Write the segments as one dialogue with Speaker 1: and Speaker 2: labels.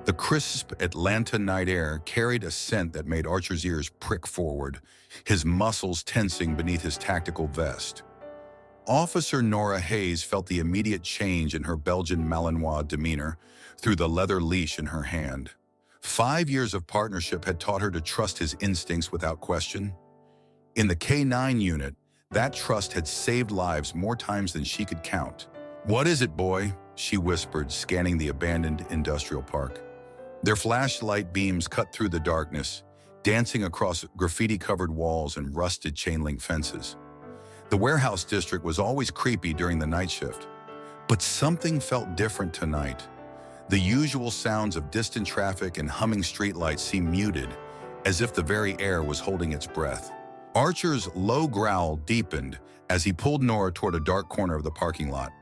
Speaker 1: The crisp Atlanta night air carried a scent that made Archer's ears prick forward, his muscles tensing beneath his tactical vest. Officer Nora Hayes felt the immediate change in her Belgian Malinois demeanor through the leather leash in her hand. 5 years of partnership had taught her to trust his instincts without question. In the K-9 unit, that trust had saved lives more times than she could count. "What is it, boy?" she whispered, scanning the abandoned industrial park. Their flashlight beams cut through the darkness, dancing across graffiti-covered walls and rusted chain-link fences. The warehouse district was always creepy during the night shift, but something felt different tonight. The usual sounds of distant traffic and humming streetlights seemed muted, as if the very air was holding its breath. Archer's low growl deepened as he pulled Nora toward a dark corner of the parking lot.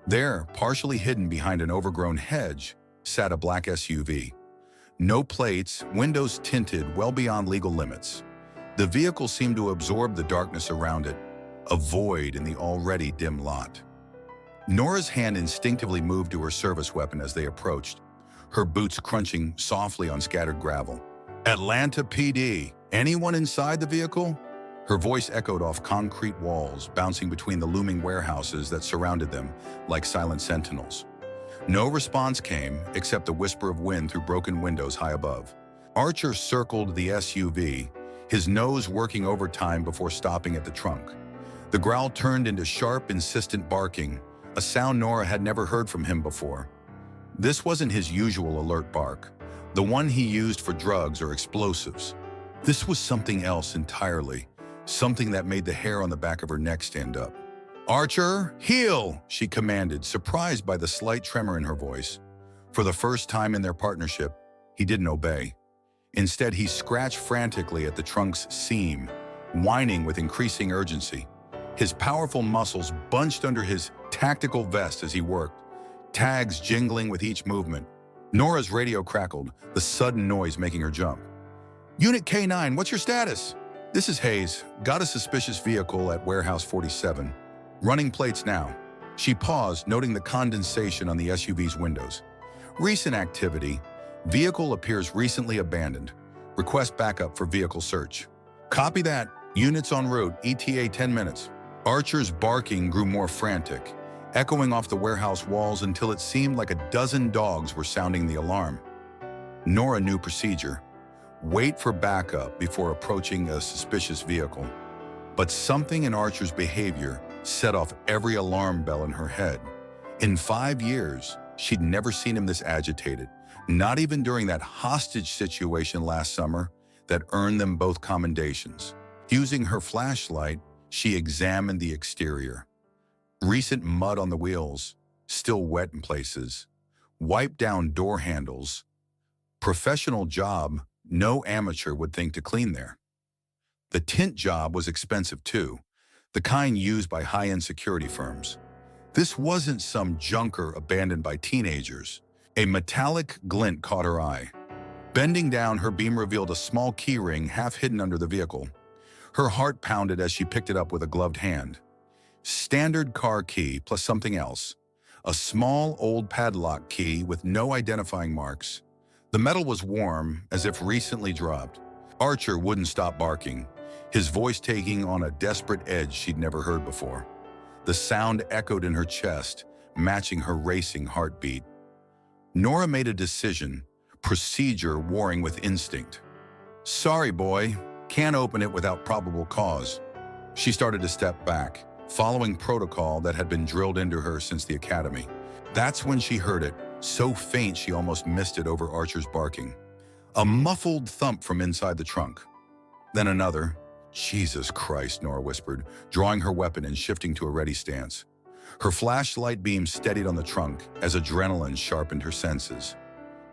Speaker 1: There, partially hidden behind an overgrown hedge, sat a black SUV. No plates, windows tinted well beyond legal limits. The vehicle seemed to absorb the darkness around it, a void in the already dim lot. Nora's hand instinctively moved to her service weapon as they approached, her boots crunching softly on scattered gravel. "Atlanta PD, anyone inside the vehicle?" Her voice echoed off concrete walls, bouncing between the looming warehouses that surrounded them like silent sentinels. No response came, except the whisper of wind through broken windows high above. Archer circled the SUV, his nose working overtime before stopping at the trunk. The growl turned into sharp, insistent barking, a sound Nora had never heard from him before. This wasn't his usual alert bark, the one he used for drugs or explosives. This was something else entirely, something that made the hair on the back of her neck stand up. "Archer, heel!" she commanded, surprised by the slight tremor in her voice. For the first time in their partnership, he didn't obey. Instead, he scratched frantically at the trunk's seam, whining with increasing urgency. His powerful muscles bunched under his tactical vest as he worked, tags jingling with each movement. Nora's radio crackled, the sudden noise making her jump. "Unit K-9, what's your status?" "This is Hayes. Got a suspicious vehicle at Warehouse 47. Running plates now." She paused, noting the condensation on the SUV's windows. "Recent activity. Vehicle appears recently abandoned. Request backup for vehicle search." "Copy that. Units en route. ETA 10 minutes. Archer's barking grew more frantic, echoing off the warehouse walls until it seemed like a dozen dogs were sounding the alarm. Nora knew procedure. Wait for backup before approaching a suspicious vehicle. But something in Archer's behavior set off every alarm bell in her head. In 5 years, she'd never seen him this agitated, not even during that hostage situation last summer that earned them both commendations. Using her flashlight, she examined the exterior. Recent mud on the wheels, still wet in places, wiped down door handles. Professional job, no amateur would think to clean there. The tint job was expensive too, the kind used by high-end security firms. This wasn't some junker abandoned by teenagers. A metallic glint caught her eye. Bending down, her beam revealed a small key ring half hidden under the vehicle. Her heart pounded as she picked it up with a gloved hand. Standard car key plus something else. A small old padlock key with no identifying marks. The metal was warm, as if recently dropped. Archer wouldn't stop barking, his voice taking on a desperate edge she'd never heard before. The sound echoed in her chest, matching her racing heartbeat. Nora made a decision, procedure warring with instinct. "Sorry, boy. Can't open it without probable cause." She started to step back, following protocol that had been drilled into her since the academy. That's when she heard it, so faint she almost missed it over Archer's barking. A muffled thump from inside the trunk. Then another. "Jesus Christ," Nora whispered, drawing her weapon and shifting to a ready stance. Her flashlight beam steadied on the trunk as adrenaline sharpened her senses.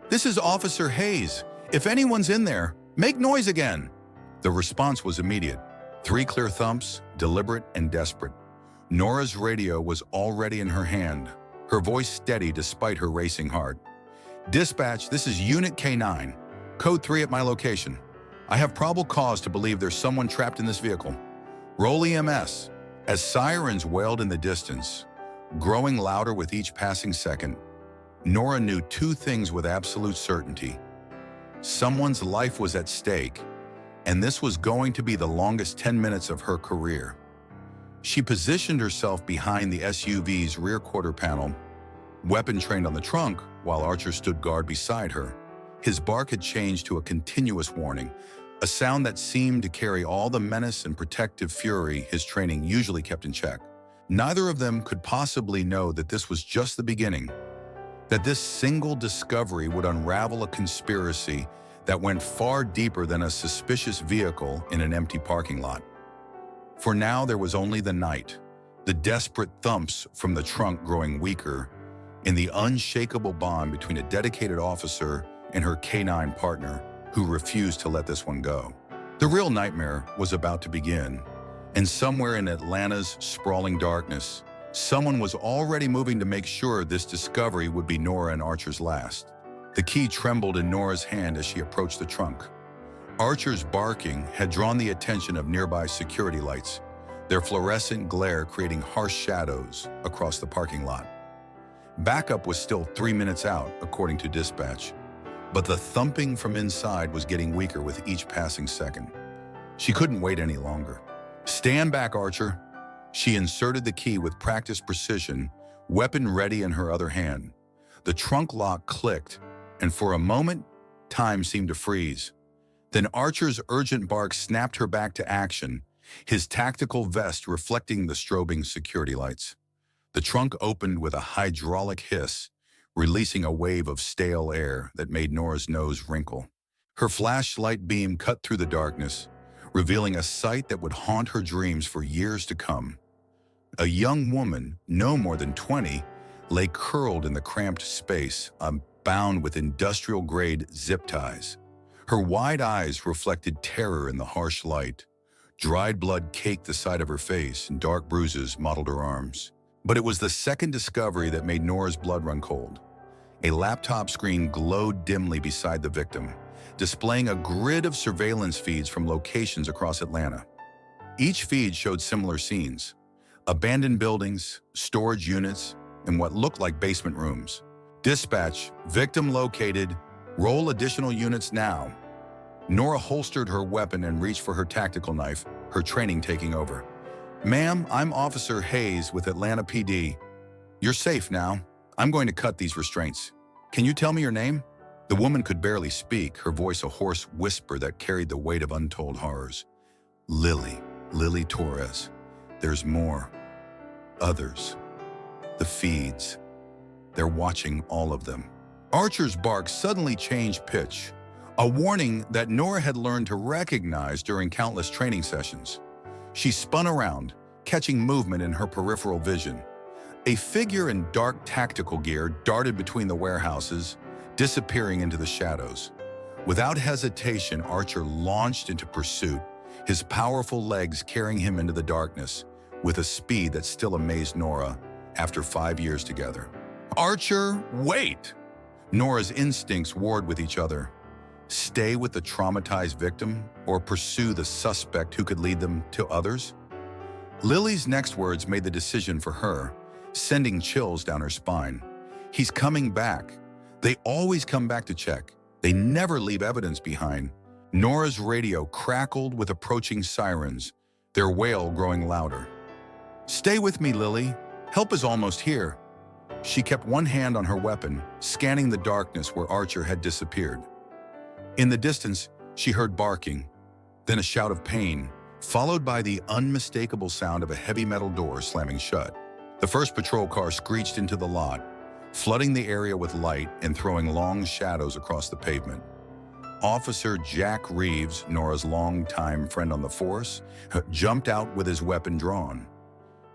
Speaker 1: "This is Officer Hayes. If anyone's in there, make noise again." The response was immediate. 3 clear thumps, deliberate and desperate. Nora's radio was already in her hand, her voice steady despite her racing heart. "Dispatch, this is Unit K-9. Code 3 at my location. I have probable cause to believe there's someone trapped in this vehicle. Roll EMS." As sirens wailed in the distance, growing louder with each passing second, Nora knew two things with absolute certainty. Someone's life was at stake, and this was going to be the longest 10 minutes of her career. She positioned herself behind the SUV's rear quarter panel, weapon trained on the trunk, while Archer stood guard beside her. His bark had changed to a continuous warning, a sound that seemed to carry all the menace and protective fury his training usually kept in check. Neither of them could possibly know that this was just the beginning, that this single discovery would unravel a conspiracy that went far deeper than a suspicious vehicle in an empty parking lot. For now, there was only the night, the desperate thumps from the trunk growing weaker, and the unshakable bond between a dedicated officer and her canine partner who refused to let this one go. The real nightmare was about to begin, and somewhere in Atlanta's sprawling darkness, someone was already moving to make sure this discovery would be Nora and Archer's last. The key trembled in Nora's hand as she approached the trunk. Archer's barking had drawn the attention of nearby security lights, their fluorescent glare creating harsh shadows across the parking lot. Backup was still 3 minutes out, according to dispatch, but the thumping from inside was getting weaker with each passing second. She couldn't wait any longer. "Stand back, Archer." She inserted the key with practiced precision, weapon ready in her other hand. The trunk lock clicked, and for a moment, time seemed to freeze. Then Archer's urgent bark snapped her back to action, his tactical vest reflecting the strobing security lights. The trunk opened with a hydraulic hiss, releasing a wave of stale air that made Nora's nose wrinkle. Her flashlight beam cut through the darkness, revealing a sight that would haunt her dreams for years to come. A young woman, no more than 20, lay curled in the cramped space, bound with industrial-grade zip ties. Her wide eyes reflected terror in the harsh light. Dried blood caked the side of her face, and dark bruises mottled her arms. But it was the second discovery that made Nora's blood run cold. A laptop screen glowed dimly beside the victim, displaying a grid of surveillance feeds from locations across Atlanta. Each feed showed similar scenes: abandoned buildings, storage units, and what looked like basement rooms. "Dispatch, victim located. Roll additional units now." Nora holstered her weapon and reached for her tactical knife, her training taking over. "Ma'am, I'm Officer Hayes with Atlanta PD. You're safe now. I'm going to cut these restraints. Can you tell me your name?" The woman could barely speak, her voice a hoarse whisper that carried the weight of untold horrors. Lily Torres. There's more. Others. The feeds. They're watching all of them. Archer's bark suddenly changed pitch, a warning that Nora had learned to recognize during countless training sessions. She spun around, catching movement in her peripheral vision. A figure in dark tactical gear darted between the warehouses, disappearing into the shadows. Without hesitation, Archer launched into pursuit, his powerful legs carrying him into the darkness, with a speed that still amazed Nora after 5 years together. "Archer, wait!" Nora's instincts warred with each other. Stay with the traumatized victim or pursue the suspect who could lead them to others? Lily's next words made the decision for her, sending chills down her spine. "He's coming back. They always come back to check. They never leave evidence behind." Nora's radio crackled with approaching sirens, their wail growing louder. "Stay with me, Lily. Help is almost here." She kept one hand on her weapon, scanning the darkness where Archer had disappeared. In the distance, she heard barking, then a shout of pain, followed by the unmistakable sound of a heavy metal door slamming shut. The first patrol car screeched into the lot, flooding the area with light and throwing long shadows across the pavement. Officer Jack Reeves, Nora's longtime friend on the force, jumped out with his weapon drawn.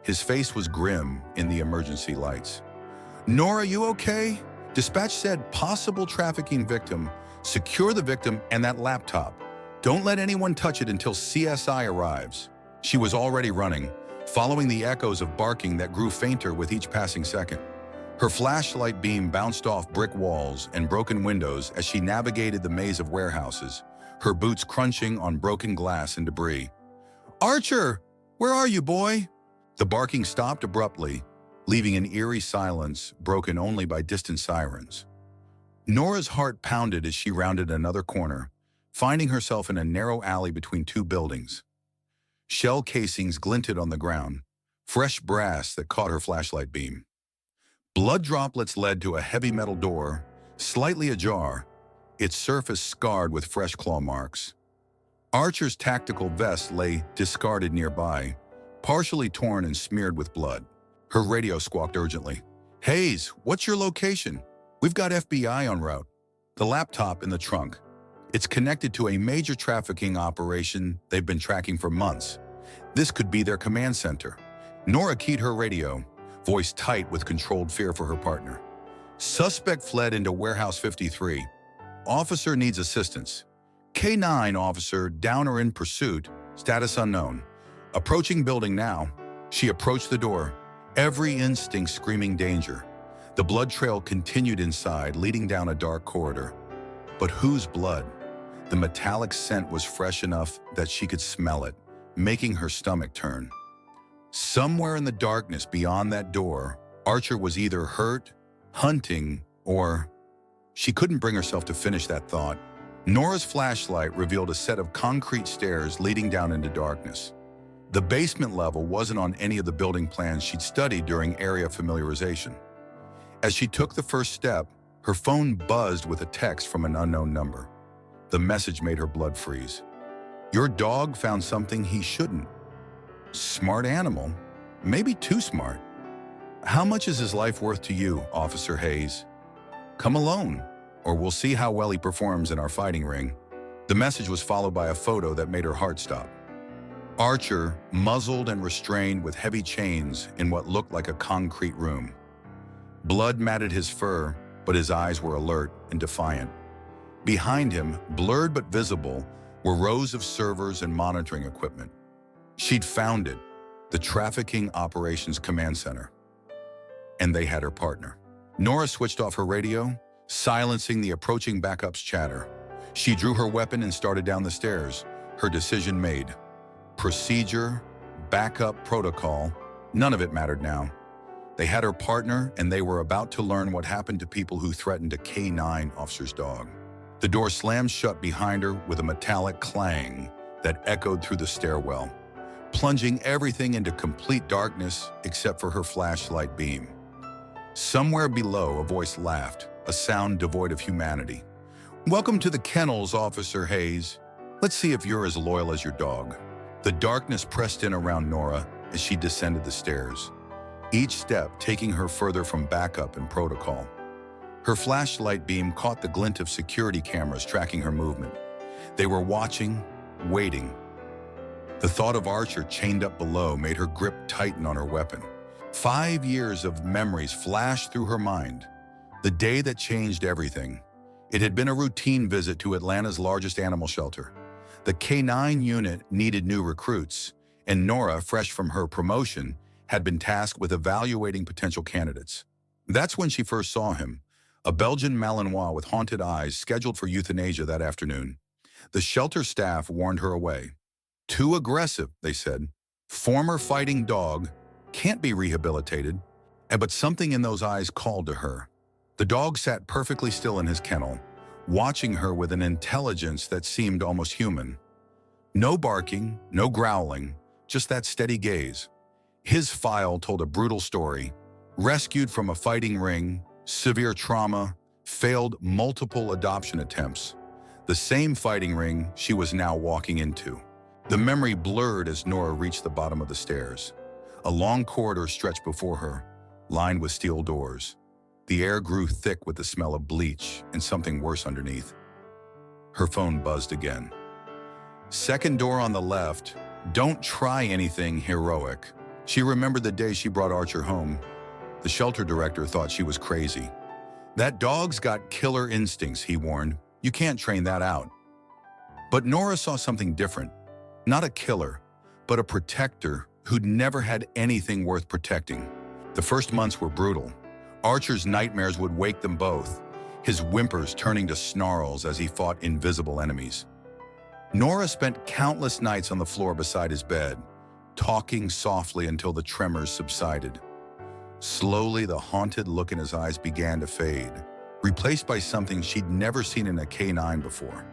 Speaker 1: His face was grim in the emergency lights. "Nora, you okay? Dispatch said possible trafficking victim. Secure the victim and that laptop. Don't let anyone touch it until CSI arrives." She was already running, following the echoes of barking that grew fainter with each passing second. Her flashlight beam bounced off brick walls and broken windows as she navigated the maze of warehouses, her boots crunching on broken glass and debris. "Archer, where are you, boy?" The barking stopped abruptly, leaving an eerie silence broken only by distant sirens. Nora's heart pounded as she rounded another corner, finding herself in a narrow alley between two buildings. Shell casings glinted on the ground, fresh brass that caught her flashlight beam. Blood droplets led to a heavy metal door, slightly ajar, its surface scarred with fresh claw marks. Archer's tactical vest lay discarded nearby, partially torn and smeared with blood. Her radio squawked urgently. "Hayes, what's your location? We've got FBI en route." The laptop in the trunk. It's connected to a major trafficking operation they've been tracking for months. This could be their command center. Nora keyed her radio, voice tight with controlled fear for her partner. "Suspect fled into Warehouse 53. Officer needs assistance. K9 officer down or in pursuit, status unknown. Approaching building now." She approached the door, every instinct screaming danger. The blood trail continued inside, leading down a dark corridor. But whose blood? The metallic scent was fresh enough that she could smell it, making her stomach turn. Somewhere in the darkness beyond that door, Archer was either hurt, hunting, or... She couldn't bring herself to finish that thought. Nora's flashlight revealed a set of concrete stairs leading down into darkness. The basement level wasn't on any of the building plans she'd studied during area familiarization. As she took the first step, her phone buzzed with a text from an unknown number. The message made her blood freeze. "Your dog found something he shouldn't. Smart animal, maybe too smart. How much is his life worth to you, Officer Hayes? Come alone, or we'll see how well he performs in our fighting ring." The message was followed by a photo that made her heart stop. Archer, muzzled and restrained with heavy chains in what looked like a concrete room. Blood matted his fur, but his eyes were alert and defiant. Behind him, blurred but visible, were rows of servers and monitoring equipment. She'd found it, the Trafficking Operations Command Center. And they had her partner. Nora switched off her radio, silencing the approaching backup's chatter. She drew her weapon and started down the stairs, her decision made. Procedure, backup protocol, none of it mattered now. They had her partner, and they were about to learn what happened to people who threatened a K9 officer's dog. The door slammed shut behind her with a metallic clang that echoed through the stairwell, plunging everything into complete darkness except for her flashlight beam. Somewhere below, a voice laughed, a sound devoid of humanity. "Welcome to the kennels, Officer Hayes. Let's see if you're as loyal as your dog." The darkness pressed in around Nora as she descended the stairs, each step taking her further from backup and protocol. Her flashlight beam caught the glint of security cameras tracking her movement. They were watching, waiting. The thought of Archer chained up below made her grip tighten on her weapon. 5 years of memories flashed through her mind. The day that changed everything. It had been a routine visit to Atlanta's largest animal shelter. The K9 unit needed new recruits, and Nora, fresh from her promotion, had been tasked with evaluating potential candidates. That's when she first saw him, a Belgian Malinois with haunted eyes scheduled for euthanasia that afternoon. The shelter staff warned her away. "Too aggressive," they said. "Former fighting dog, can't be rehabilitated." But something in those eyes called to her. The dog sat perfectly still in his kennel, watching her with an intelligence that seemed almost human. No barking, no growling, just that steady gaze. His file told a brutal story. Rescued from a fighting ring, severe trauma, failed multiple adoption attempts. The same fighting ring she was now walking into. The memory blurred as Nora reached the bottom of the stairs. A long corridor stretched before her, lined with steel doors. The air grew thick with the smell of bleach and something worse underneath. Her phone buzzed again. "Second door on the left. Don't try anything heroic." She remembered the day she brought Archer home. The shelter director thought she was crazy. "That dog's got killer instincts," he warned. "You can't train that out." But Nora saw something different. Not a killer, but a protector who'd never had anything worth protecting. The first months were brutal. Archer's nightmares would wake them both, his whimpers turning to snarls as he fought invisible enemies. Nora spent countless nights on the floor beside his bed, talking softly until the tremors subsided. Slowly, the haunted look in his eyes began to fade, replaced by something she'd never seen in a K9 before: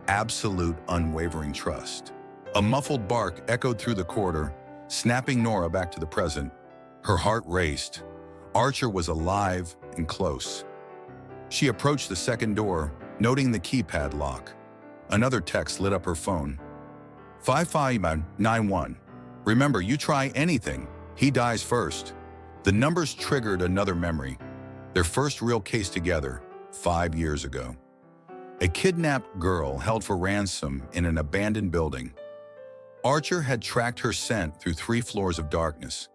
Speaker 1: absolute, unwavering trust. A muffled bark echoed through the corridor, snapping Nora back to the present. Her heart raced. Archer was alive and close. She approached the second door, noting the keypad lock. Another text lit up her phone. 5591. Remember, you try anything, he dies first. The numbers triggered another memory. Their first real case together, 5 years ago. A kidnapped girl held for ransom in an abandoned building. Archer had tracked her scent through 3 floors of darkness.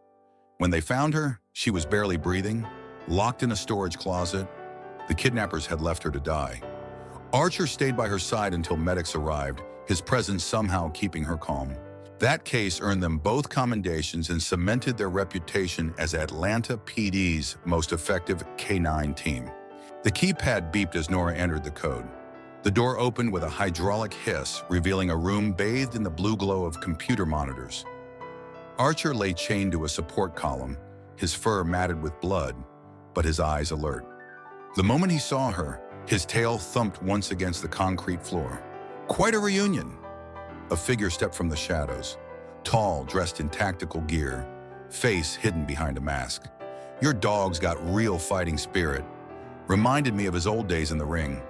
Speaker 1: When they found her, she was barely breathing, locked in a storage closet. The kidnappers had left her to die. Archer stayed by her side until medics arrived, his presence somehow keeping her calm. That case earned them both commendations and cemented their reputation as Atlanta PD's most effective K9 team. The keypad beeped as Nora entered the code. The door opened with a hydraulic hiss, revealing a room bathed in the blue glow of computer monitors. Archer lay chained to a support column, his fur matted with blood, but his eyes alert. The moment he saw her, his tail thumped once against the concrete floor. Quite a reunion. A figure stepped from the shadows, tall, dressed in tactical gear, face hidden behind a mask. Your dog's got real fighting spirit. Reminded me of his old days in the ring.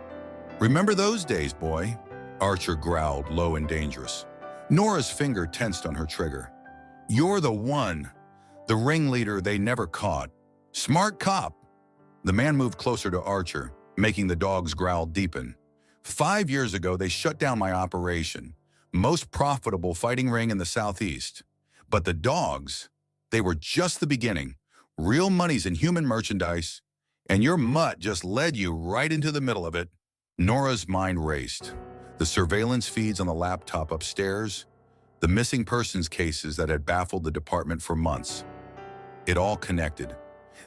Speaker 1: Remember those days, boy? Archer growled, low and dangerous. Nora's finger tensed on her trigger. You're the one, the ringleader they never caught. Smart cop. The man moved closer to Archer, making the dog's growl deepen. 5 years ago, they shut down my operation. Most profitable fighting ring in the Southeast. But the dogs, they were just the beginning. Real money's in human merchandise, and your mutt just led you right into the middle of it. Nora's mind raced. The surveillance feeds on the laptop upstairs, the missing persons cases that had baffled the department for months. It all connected.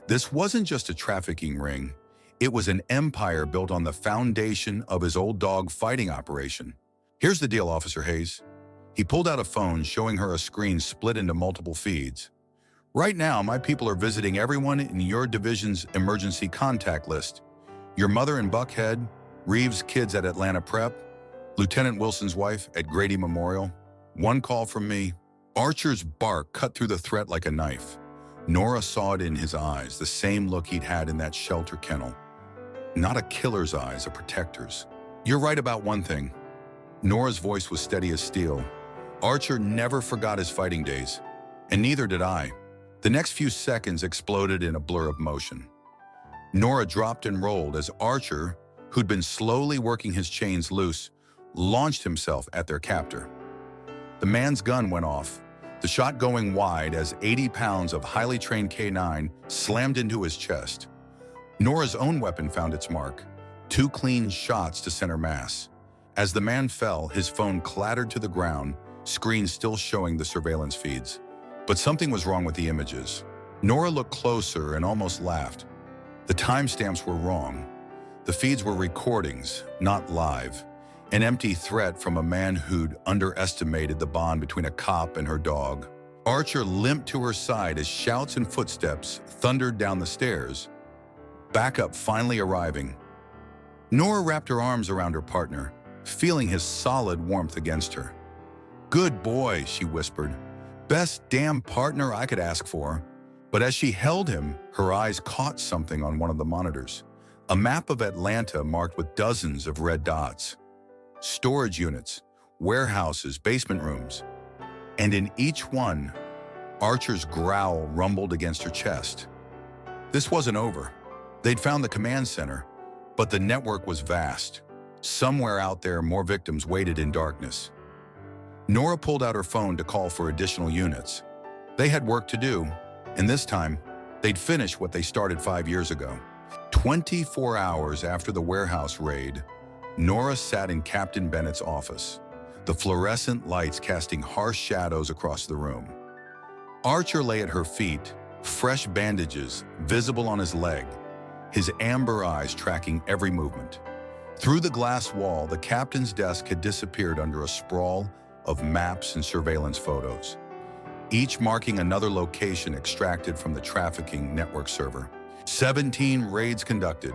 Speaker 1: This wasn't just a trafficking ring. It was an empire built on the foundation of his old dog fighting operation. Here's the deal, Officer Hayes. He pulled out a phone, showing her a screen split into multiple feeds. Right now, my people are visiting everyone in your division's emergency contact list. Your mother in Buckhead, Reeves' kids at Atlanta Prep, Lieutenant Wilson's wife at Grady Memorial. One call from me. Archer's bark cut through the threat like a knife. Nora saw it in his eyes, the same look he'd had in that shelter kennel. Not a killer's eyes, a protector's. You're right about one thing. Nora's voice was steady as steel. Archer never forgot his fighting days, and neither did I. The next few seconds exploded in a blur of motion. Nora dropped and rolled as Archer, who'd been slowly working his chains loose, launched himself at their captor. The man's gun went off, the shot going wide as 80 pounds of highly trained K9 slammed into his chest. Nora's own weapon found its mark, 2 clean shots to center mass. As the man fell, his phone clattered to the ground, screen still showing the surveillance feeds. But something was wrong with the images. Nora looked closer and almost laughed. The timestamps were wrong. The feeds were recordings, not live. An empty threat from a man who'd underestimated the bond between a cop and her dog. Archer limped to her side as shouts and footsteps thundered down the stairs. Backup finally arriving. Nora wrapped her arms around her partner, feeling his solid warmth against her. Good boy, she whispered. Best damn partner I could ask for. But as she held him, her eyes caught something on one of the monitors. A map of Atlanta marked with dozens of red dots. Storage units, warehouses, basement rooms. And in each one, Archer's growl rumbled against her chest. This wasn't over. They'd found the command center, but the network was vast. Somewhere out there, more victims waited in darkness. Nora pulled out her phone to call for additional units. They had work to do, and this time, they'd finish what they started 5 years ago. 24 hours after the warehouse raid, Nora sat in Captain Bennett's office, the fluorescent lights casting harsh shadows across the room. Archer lay at her feet, fresh bandages visible on his leg, his amber eyes tracking every movement. Through the glass wall, the captain's desk had disappeared under a sprawl of maps and surveillance photos. each marking another location extracted from the trafficking network server. 17 raids conducted.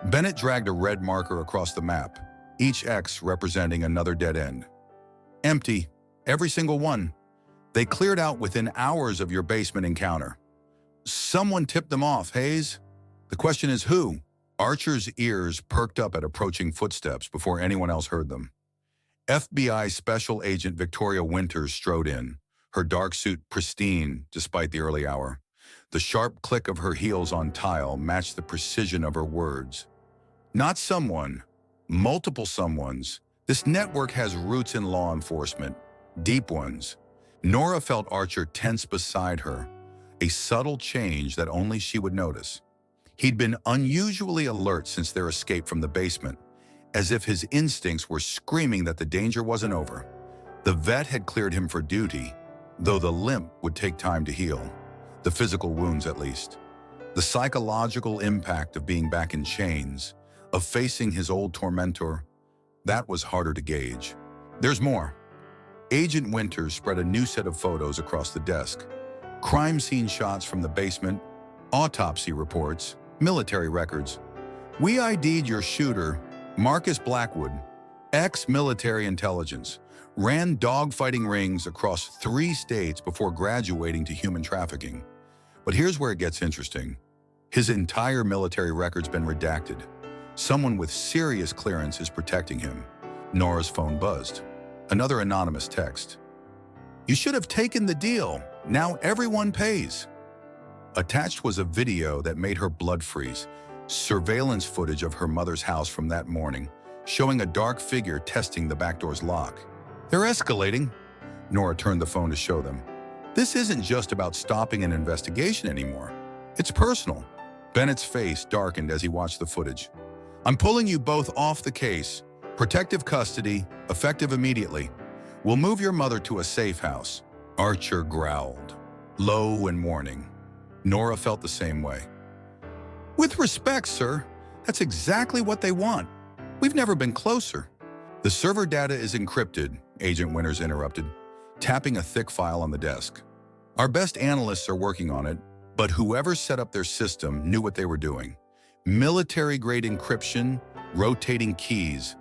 Speaker 1: Bennett dragged a red marker across the map, each X representing another dead end. Empty, every single one. They cleared out within hours of your basement encounter. Someone tipped them off, Hayes. The question is who? Archer's ears perked up at approaching footsteps before anyone else heard them. FBI Special Agent Victoria Winters strode in, her dark suit pristine despite the early hour. The sharp click of her heels on tile matched the precision of her words. Not someone, multiple someones. This network has roots in law enforcement, deep ones. Nora felt Archer tense beside her, a subtle change that only she would notice. He'd been unusually alert since their escape from the basement, as if his instincts were screaming that the danger wasn't over. The vet had cleared him for duty, though the limp would take time to heal. The physical wounds, at least. The psychological impact of being back in chains, of facing his old tormentor, that was harder to gauge. There's more. Agent Winters spread a new set of photos across the desk. Crime scene shots from the basement, autopsy reports, military records. We ID'd your shooter, Marcus Blackwood, ex-military intelligence, ran dogfighting rings across 3 states before graduating to human trafficking. But here's where it gets interesting. His entire military record's been redacted. Someone with serious clearance is protecting him. Nora's phone buzzed. Another anonymous text. You should have taken the deal. Now everyone pays. Attached was a video that made her blood freeze. Surveillance footage of her mother's house from that morning, showing a dark figure testing the back door's lock. They're escalating. Nora turned the phone to show them. This isn't just about stopping an investigation anymore. It's personal. Bennett's face darkened as he watched the footage. I'm pulling you both off the case. Protective custody, effective immediately. We'll move your mother to a safe house. Archer growled, low and warning. Nora felt the same way. With respect, sir, that's exactly what they want. We've never been closer. The server data is encrypted, Agent Winters interrupted, tapping a thick file on the desk. Our best analysts are working on it, but whoever set up their system knew what they were doing. Military-grade encryption, rotating keys.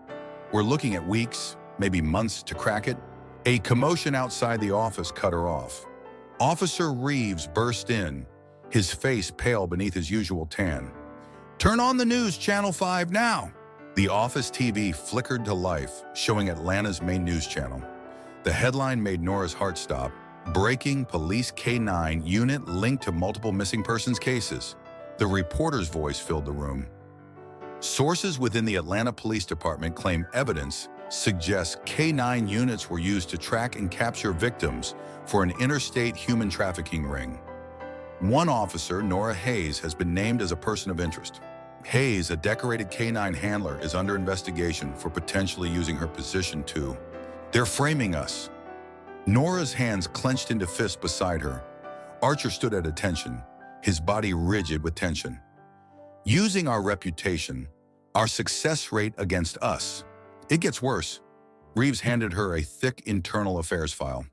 Speaker 1: We're looking at weeks, maybe months to crack it. A commotion outside the office cut her off. Officer Reeves burst in, his face pale beneath his usual tan. Turn on the news, Channel 5 now. The office TV flickered to life, showing Atlanta's main news channel. The headline made Nora's heart stop. Breaking Police K-9 unit linked to multiple missing persons cases. The reporter's voice filled the room. Sources within the Atlanta Police Department claim evidence suggests K-9 units were used to track and capture victims for an interstate human trafficking ring. One officer, Nora Hayes, has been named as a person of interest. Hayes, a decorated K-9 handler, is under investigation for potentially using her position to. They're framing us. Nora's hands clenched into fists beside her. Archer stood at attention, his body rigid with tension. Using our reputation, our success rate against us. It gets worse. Reeves handed her a thick internal affairs file.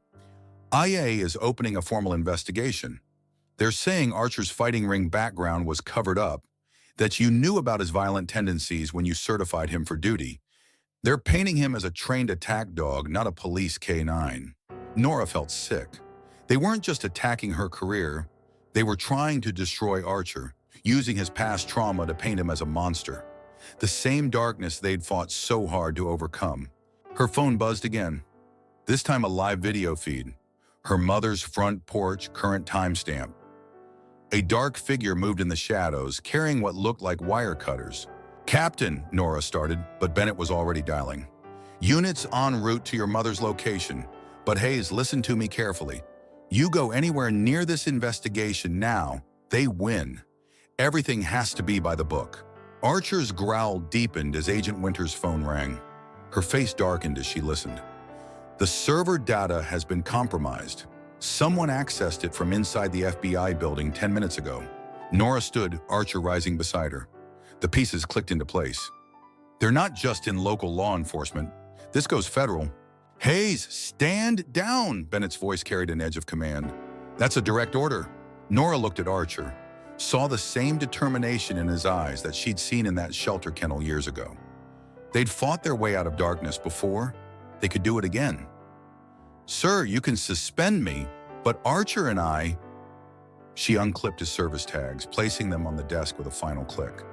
Speaker 1: IA is opening a formal investigation. They're saying Archer's fighting ring background was covered up, that you knew about his violent tendencies when you certified him for duty. They're painting him as a trained attack dog, not a police K-9. Nora felt sick. They weren't just attacking her career, they were trying to destroy Archer, using his past trauma to paint him as a monster. The same darkness they'd fought so hard to overcome. Her phone buzzed again, this time a live video feed. Her mother's front porch current timestamp. A dark figure moved in the shadows, carrying what looked like wire cutters. Captain, Nora started, but Bennett was already dialing. Units en route to your mother's location. But Hayes, listen to me carefully. You go anywhere near this investigation now, they win. Everything has to be by the book. Archer's growl deepened as Agent Winters' phone rang. Her face darkened as she listened. The server data has been compromised. Someone accessed it from inside the FBI building 10 minutes ago. Nora stood, Archer rising beside her. The pieces clicked into place. They're not just in local law enforcement. This goes federal. Hayes, stand down, Bennett's voice carried an edge of command. That's a direct order. Nora looked at Archer, saw the same determination in his eyes that she'd seen in that shelter kennel years ago. They'd fought their way out of darkness before. They could do it again. Sir, you can suspend me, but Archer and I... She unclipped his service tags, placing them on the desk with a final click.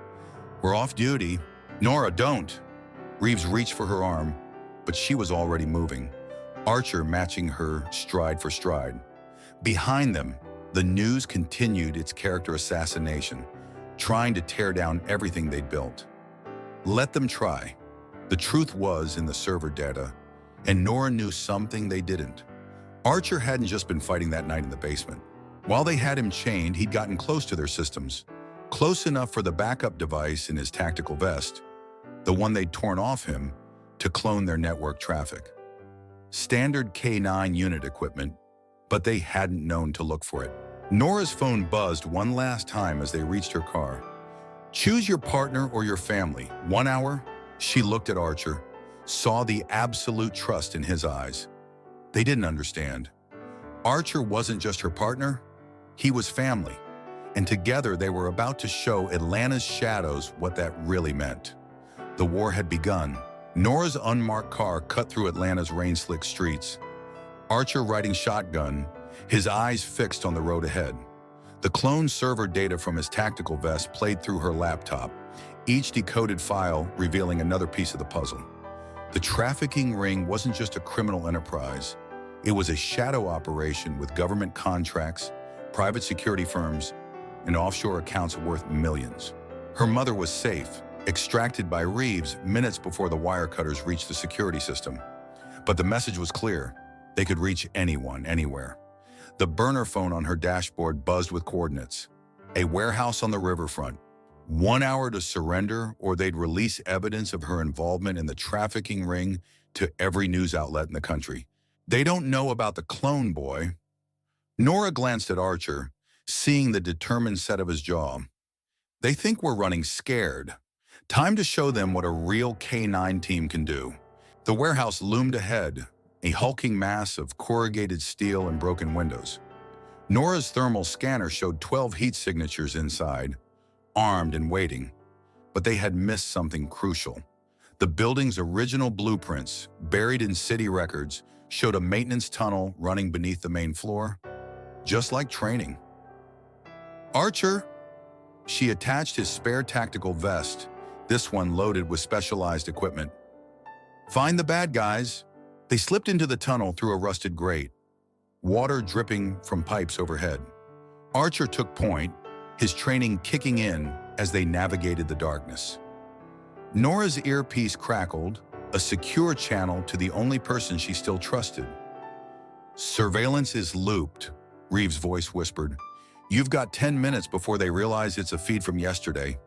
Speaker 1: We're off duty. Nora, don't. Reeves reached for her arm, but she was already moving, Archer matching her stride for stride. Behind them, the news continued its character assassination, trying to tear down everything they'd built. Let them try. The truth was in the server data, and Nora knew something they didn't. Archer hadn't just been fighting that night in the basement. While they had him chained, he'd gotten close to their systems, close enough for the backup device in his tactical vest, the one they'd torn off him, to clone their network traffic. Standard K9 unit equipment, but they hadn't known to look for it. Nora's phone buzzed one last time as they reached her car. Choose your partner or your family. 1 hour? She looked at Archer, saw the absolute trust in his eyes. They didn't understand. Archer wasn't just her partner, he was family. And together they were about to show Atlanta's shadows what that really meant. The war had begun. Nora's unmarked car cut through Atlanta's rain-slicked streets. Archer riding shotgun, his eyes fixed on the road ahead. The clone server data from his tactical vest played through her laptop, each decoded file revealing another piece of the puzzle. The trafficking ring wasn't just a criminal enterprise. It was a shadow operation with government contracts, private security firms, and offshore accounts worth millions. Her mother was safe, extracted by Reeves minutes before the wire cutters reached the security system. But the message was clear. They could reach anyone, anywhere. The burner phone on her dashboard buzzed with coordinates. A warehouse on the riverfront. 1 hour to surrender, or they'd release evidence of her involvement in the trafficking ring to every news outlet in the country. They don't know about the clone boy. Nora glanced at Archer, seeing the determined set of his jaw. They think we're running scared. Time to show them what a real K9 team can do. The warehouse loomed ahead, a hulking mass of corrugated steel and broken windows. Nora's thermal scanner showed 12 heat signatures inside, armed and waiting. But they had missed something crucial. The building's original blueprints, buried in city records, showed a maintenance tunnel running beneath the main floor, just like training. Archer! She attached his spare tactical vest, this one loaded with specialized equipment. Find the bad guys. They slipped into the tunnel through a rusted grate, water dripping from pipes overhead. Archer took point, his training kicking in as they navigated the darkness. Nora's earpiece crackled, a secure channel to the only person she still trusted. Surveillance is looped, Reeves' voice whispered. You've got 10 minutes before they realize it's a feed from yesterday.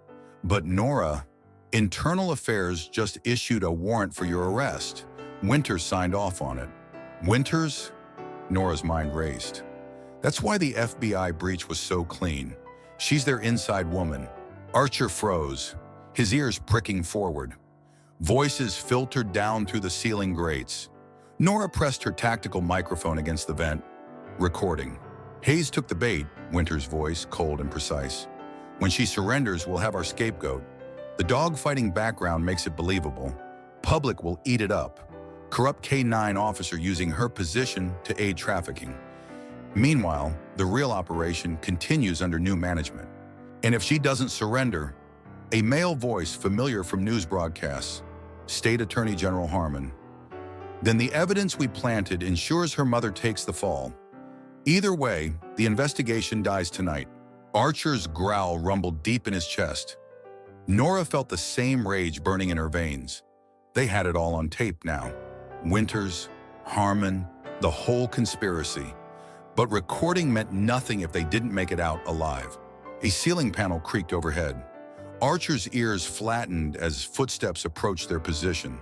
Speaker 1: But Nora, Internal Affairs just issued a warrant for your arrest. Winters signed off on it. Winters? Nora's mind raced. That's why the FBI breach was so clean. She's their inside woman. Archer froze, his ears pricking forward. Voices filtered down through the ceiling grates. Nora pressed her tactical microphone against the vent, recording. Hayes took the bait, Winters' voice, cold and precise. When she surrenders, we'll have our scapegoat. The dogfighting background makes it believable. Public will eat it up. Corrupt K9 officer using her position to aid trafficking. Meanwhile, the real operation continues under new management. And if she doesn't surrender, a male voice familiar from news broadcasts, State Attorney General Harmon, then the evidence we planted ensures her mother takes the fall. Either way, the investigation dies tonight. Archer's growl rumbled deep in his chest. Nora felt the same rage burning in her veins. They had it all on tape now. Winters, Harmon, the whole conspiracy. But recording meant nothing if they didn't make it out alive. A ceiling panel creaked overhead. Archer's ears flattened as footsteps approached their position.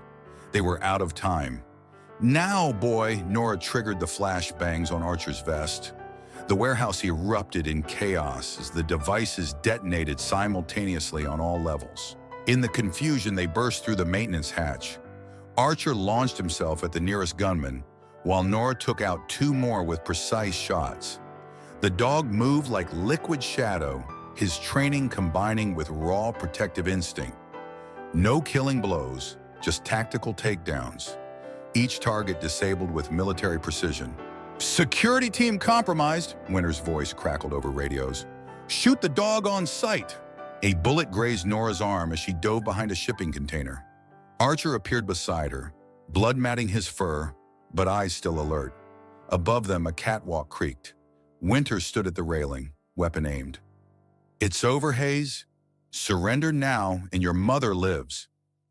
Speaker 1: They were out of time. Now, boy, Nora triggered the flashbangs on Archer's vest. The warehouse erupted in chaos as the devices detonated simultaneously on all levels. In the confusion, they burst through the maintenance hatch. Archer launched himself at the nearest gunman, while Nora took out two more with precise shots. The dog moved like liquid shadow, his training combining with raw protective instinct. No killing blows, just tactical takedowns. Each target disabled with military precision. "Security team compromised," Winter's voice crackled over radios. "Shoot the dog on sight." A bullet grazed Nora's arm as she dove behind a shipping container. Archer appeared beside her, blood matting his fur, but eyes still alert. Above them, a catwalk creaked. Winter stood at the railing, weapon aimed. "It's over, Hayes. Surrender now, and your mother lives."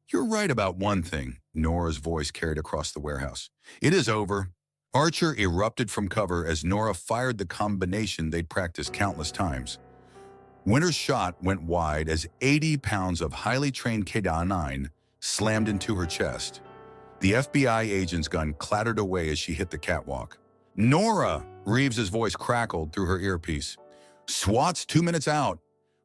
Speaker 1: "You're right about one thing," Nora's voice carried across the warehouse. "It is over." Archer erupted from cover as Nora fired the combination they'd practiced countless times. Winter's shot went wide as 80 pounds of highly trained K-9 slammed into her chest. The FBI agent's gun clattered away as she hit the catwalk. "Nora!" Reeves's voice crackled through her earpiece. "SWAT's 2 minutes out.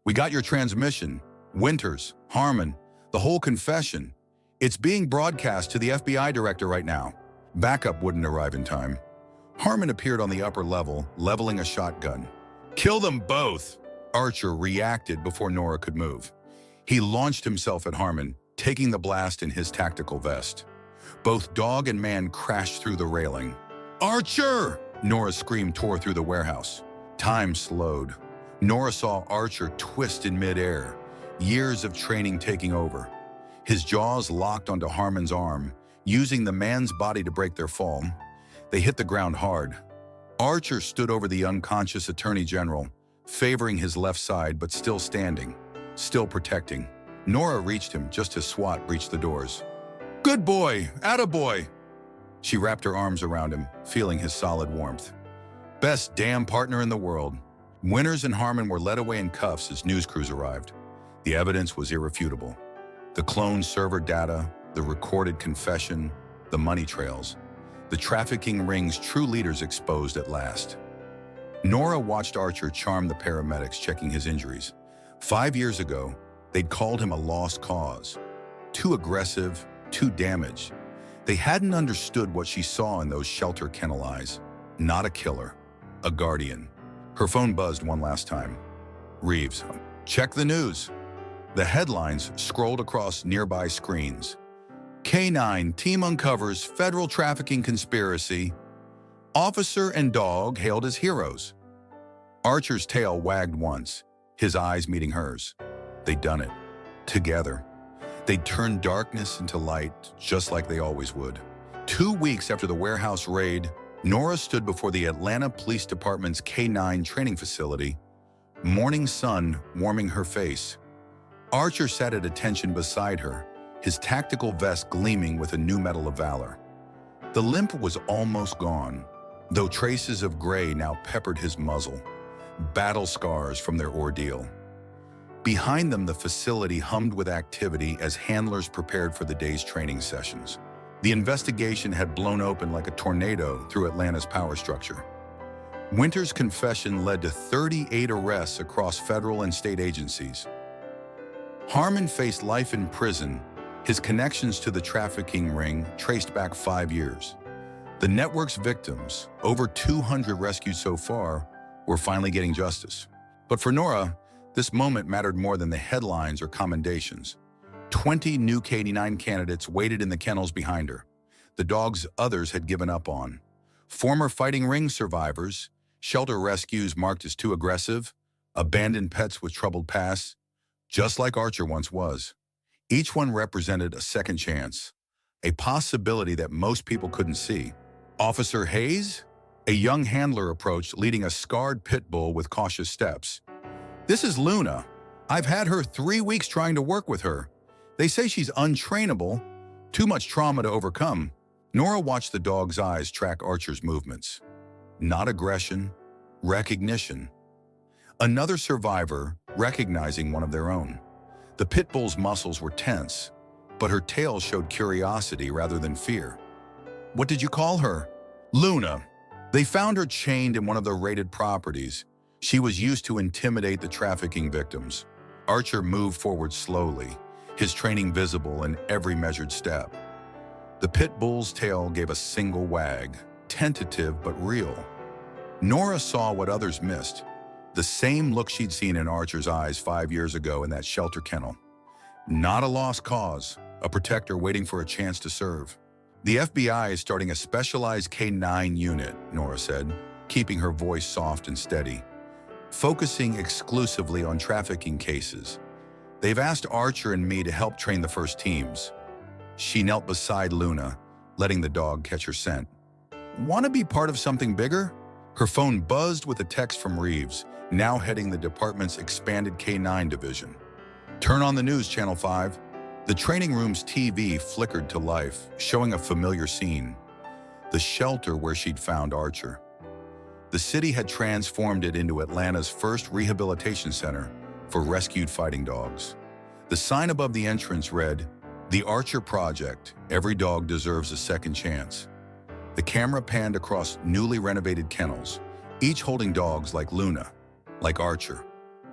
Speaker 1: We got your transmission. Winters, Harmon, the whole confession. It's being broadcast to the FBI director right now." Backup wouldn't arrive in time. Harmon appeared on the upper level, leveling a shotgun. "Kill them both!" Archer reacted before Nora could move. He launched himself at Harmon, taking the blast in his tactical vest. Both dog and man crashed through the railing. "Archer!" Nora's scream tore through the warehouse. Time slowed. Nora saw Archer twist in midair, years of training taking over. His jaws locked onto Harmon's arm, using the man's body to break their fall. They hit the ground hard. Archer stood over the unconscious Attorney General, favoring his left side but still standing, still protecting. Nora reached him just as SWAT breached the doors. "Good boy, attaboy." She wrapped her arms around him, feeling his solid warmth. "Best damn partner in the world." Winters and Harmon were led away in cuffs as news crews arrived. The evidence was irrefutable. The cloned server data, the recorded confession, the money trails. The trafficking ring's true leaders exposed at last. Nora watched Archer charm the paramedics checking his injuries. 5 years ago, they'd called him a lost cause. Too aggressive, too damaged. They hadn't understood what she saw in those shelter kennel eyes. Not a killer, a guardian. Her phone buzzed one last time. "Reeves, check the news." The headlines scrolled across nearby screens. "K9 team uncovers federal trafficking conspiracy. Officer and dog hailed as heroes." Archer's tail wagged once, his eyes meeting hers. They'd done it. Together. They'd turned darkness into light, just like they always would. 2 weeks after the warehouse raid, Nora stood before the Atlanta Police Department's K9 training facility, morning sun warming her face. Archer sat at attention beside her, his tactical vest gleaming with a new medal of valor. The limp was almost gone, though traces of gray now peppered his muzzle, battle scars from their ordeal. Behind them, the facility hummed with activity as handlers prepared for the day's training sessions. The investigation had blown open like a tornado through Atlanta's power structure. Winter's confession led to 38 arrests across federal and state agencies. Harmon faced life in prison, his connections to the trafficking ring traced back 5 years. The network's victims, over 200 rescued so far, were finally getting justice. But for Nora, this moment mattered more than the headlines or commendations. 20 new K-9 candidates waited in the kennels behind her. The dogs others had given up on. Former fighting ring survivors, shelter rescues marked as too aggressive, abandoned pets with troubled pasts, just like Archer once was. Each one represented a second chance, a possibility that most people couldn't see. Officer Hayes? A young handler approached, leading a scarred pit bull with cautious steps. "This is Luna. I've had her 3 weeks trying to work with her. They say she's untrainable, too much trauma to overcome." Nora watched the dog's eyes track Archer's movements. Not aggression, recognition. Another survivor recognizing one of their own. The pit bull's muscles were tense, but her tail showed curiosity rather than fear. "What did you call her?" "Luna." They found her chained in one of the raided properties. She was used to intimidate the trafficking victims. Archer moved forward slowly, his training visible in every measured step. The pit bull's tail gave a single wag, tentative but real. Nora saw what others missed, the same look she'd seen in Archer's eyes 5 years ago in that shelter kennel. Not a lost cause, a protector waiting for a chance to serve. The FBI is starting a specialized K-9 unit, Nora said, keeping her voice soft and steady, focusing exclusively on trafficking cases. They've asked Archer and me to help train the first teams. She knelt beside Luna, letting the dog catch her scent. Want to be part of something bigger? Her phone buzzed with a text from Reeves, now heading the department's expanded K-9 division. Turn on the news, Channel 5. The training room's TV flickered to life, showing a familiar scene. The shelter where she'd found Archer. The city had transformed it into Atlanta's first rehabilitation center for rescued fighting dogs. The sign above the entrance read, "The Archer Project, every dog deserves a second chance." The camera panned across newly renovated kennels, each holding dogs like Luna, like Archer.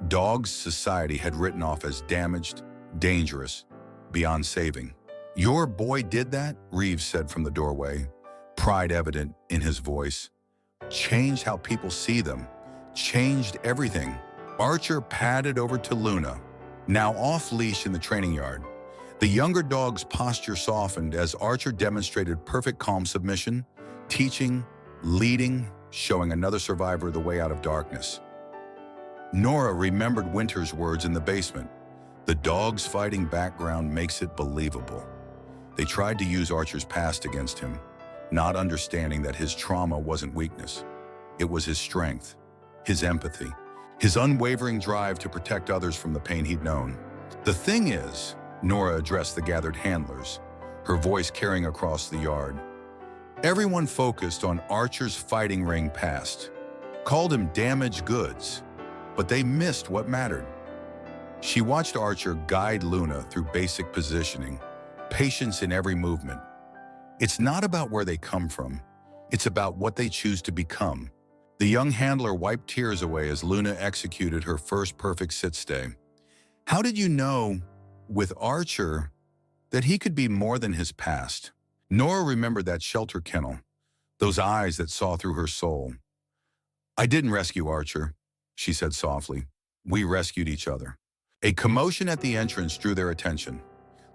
Speaker 1: Dogs society had written off as damaged, dangerous, beyond saving. "Your boy did that?" Reeves said from the doorway, pride evident in his voice. "Changed how people see them. Changed everything." Archer padded over to Luna, now off-leash in the training yard. The younger dog's posture softened as Archer demonstrated perfect calm submission, teaching, leading, showing another survivor the way out of darkness. Nora remembered Winter's words in the basement. The dog's fighting background makes it believable. They tried to use Archer's past against him, not understanding that his trauma wasn't weakness. It was his strength, his empathy, his unwavering drive to protect others from the pain he'd known. "The thing is," Nora addressed the gathered handlers, her voice carrying across the yard. Everyone focused on Archer's fighting ring past, called him damaged goods, but they missed what mattered. She watched Archer guide Luna through basic positioning, patience in every movement. It's not about where they come from, it's about what they choose to become. The young handler wiped tears away as Luna executed her first perfect sit-stay. "How did you know, with Archer, that he could be more than his past?" Nora remembered that shelter kennel, those eyes that saw through her soul. "I didn't rescue Archer," she said softly. "We rescued each other." A commotion at the entrance drew their attention.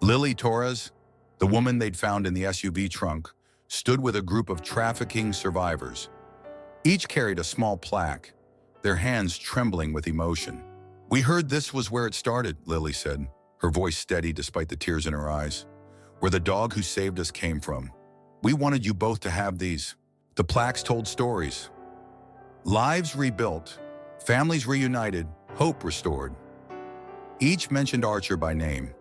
Speaker 1: Lily Torres, the woman they'd found in the SUV trunk, stood with a group of trafficking survivors. Each carried a small plaque, their hands trembling with emotion. "We heard this was where it started," Lily said, her voice steady despite the tears in her eyes. "Where the dog who saved us came from. We wanted you both to have these." The plaques told stories. Lives rebuilt, families reunited, hope restored. Each mentioned Archer by name,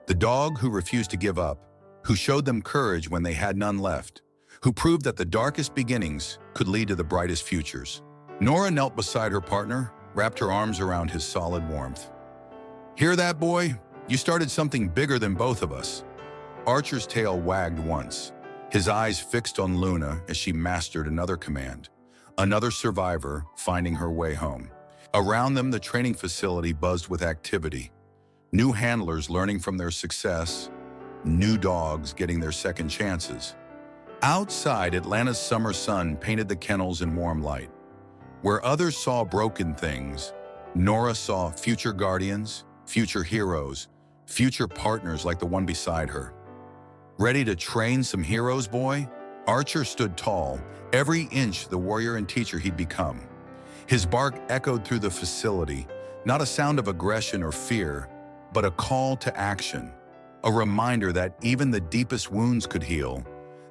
Speaker 1: the dog who refused to give up, who showed them courage when they had none left, who proved that the darkest beginnings could lead to the brightest futures. Nora knelt beside her partner, wrapped her arms around his solid warmth. "Hear that, boy? You started something bigger than both of us." Archer's tail wagged once, his eyes fixed on Luna as she mastered another command, another survivor finding her way home. Around them, the training facility buzzed with activity. New handlers learning from their success, new dogs getting their second chances. Outside, Atlanta's summer sun painted the kennels in warm light. Where others saw broken things, Nora saw future guardians, future heroes, future partners like the one beside her. Ready to train some heroes, boy? Archer stood tall, every inch the warrior and teacher he'd become. His bark echoed through the facility, not a sound of aggression or fear, but a call to action, a reminder that even the deepest wounds could heal,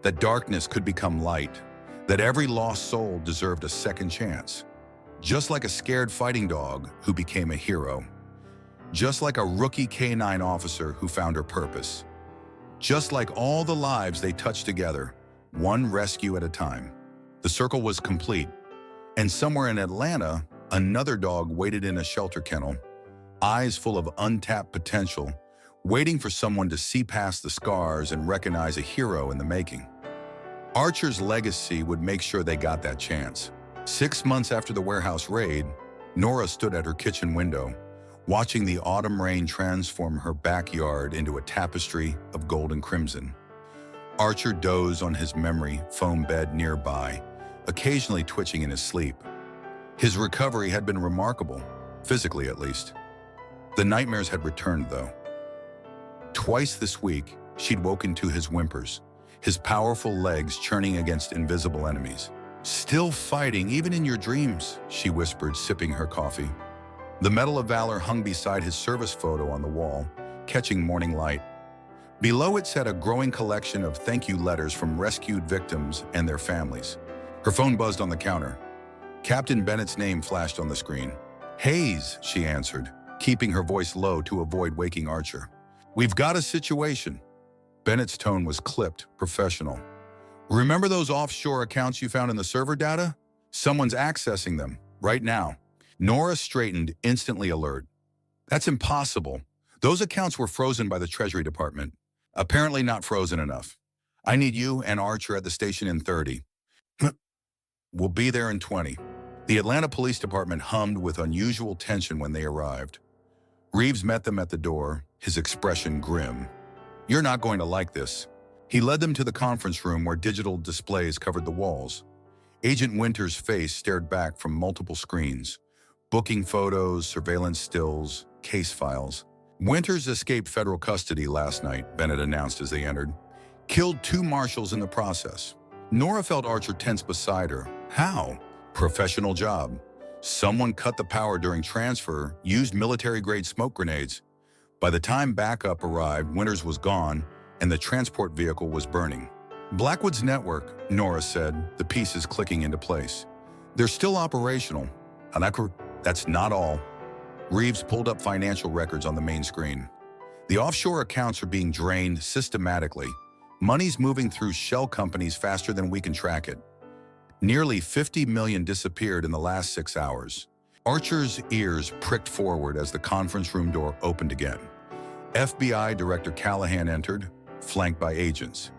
Speaker 1: that darkness could become light, that every lost soul deserved a second chance. Just like a scared fighting dog who became a hero. Just like a rookie K-9 officer who found her purpose. Just like all the lives they touched together, one rescue at a time. The circle was complete. And somewhere in Atlanta, another dog waited in a shelter kennel, eyes full of untapped potential, waiting for someone to see past the scars and recognize a hero in the making. Archer's legacy would make sure they got that chance. 6 months after the warehouse raid, Nora stood at her kitchen window, watching the autumn rain transform her backyard into a tapestry of gold and crimson. Archer dozed on his memory foam bed nearby, occasionally twitching in his sleep. His recovery had been remarkable, physically at least. The nightmares had returned, though. Twice this week, she'd woken to his whimpers, his powerful legs churning against invisible enemies. "Still fighting, even in your dreams," she whispered, sipping her coffee. The Medal of Valor hung beside his service photo on the wall, catching morning light. Below it sat a growing collection of thank you letters from rescued victims and their families. Her phone buzzed on the counter. Captain Bennett's name flashed on the screen. "Hayes," she answered, keeping her voice low to avoid waking Archer. "We've got a situation." Bennett's tone was clipped, professional. "Remember those offshore accounts you found in the server data? Someone's accessing them, right now." Nora straightened, instantly alert. "That's impossible. Those accounts were frozen by the Treasury Department. Apparently not frozen enough. I need you and Archer at the station in 30. We'll be there in 20. The Atlanta Police Department hummed with unusual tension when they arrived. Reeves met them at the door, his expression grim. "You're not going to like this." He led them to the conference room where digital displays covered the walls. Agent Winter's face stared back from multiple screens. Booking photos, surveillance stills, case files. "Winters escaped federal custody last night," Bennett announced as they entered. "Killed 2 marshals in the process." Nora felt Archer tense beside her. How? Professional job. Someone cut the power during transfer, used military-grade smoke grenades. By the time backup arrived, Winters was gone, and the transport vehicle was burning. "Blackwood's network," Nora said, the pieces clicking into place. "They're still operational. And that's not all." Reeves pulled up financial records on the main screen. "The offshore accounts are being drained systematically. Money's moving through shell companies faster than we can track it. Nearly 50 million disappeared in the last 6 hours." Archer's ears pricked forward as the conference room door opened again. FBI Director Callahan entered, flanked by agents.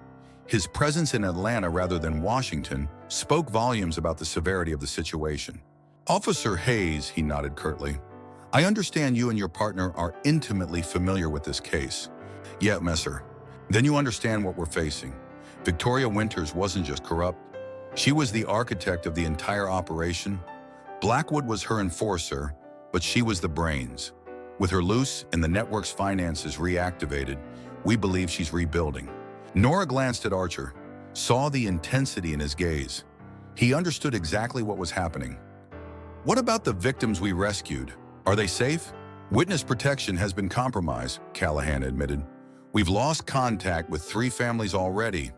Speaker 1: His presence in Atlanta rather than Washington spoke volumes about the severity of the situation. "Officer Hayes," he nodded curtly, "I understand you and your partner are intimately familiar with this case." "Yeah, Messer. Then you understand what we're facing. Victoria Winters wasn't just corrupt. She was the architect of the entire operation. Blackwood was her enforcer, but she was the brains. With her loose and the network's finances reactivated, we believe she's rebuilding." Nora glanced at Archer, saw the intensity in his gaze. He understood exactly what was happening. "What about the victims we rescued? Are they safe?" "Witness protection has been compromised," Callahan admitted. "We've lost contact with 3 families already."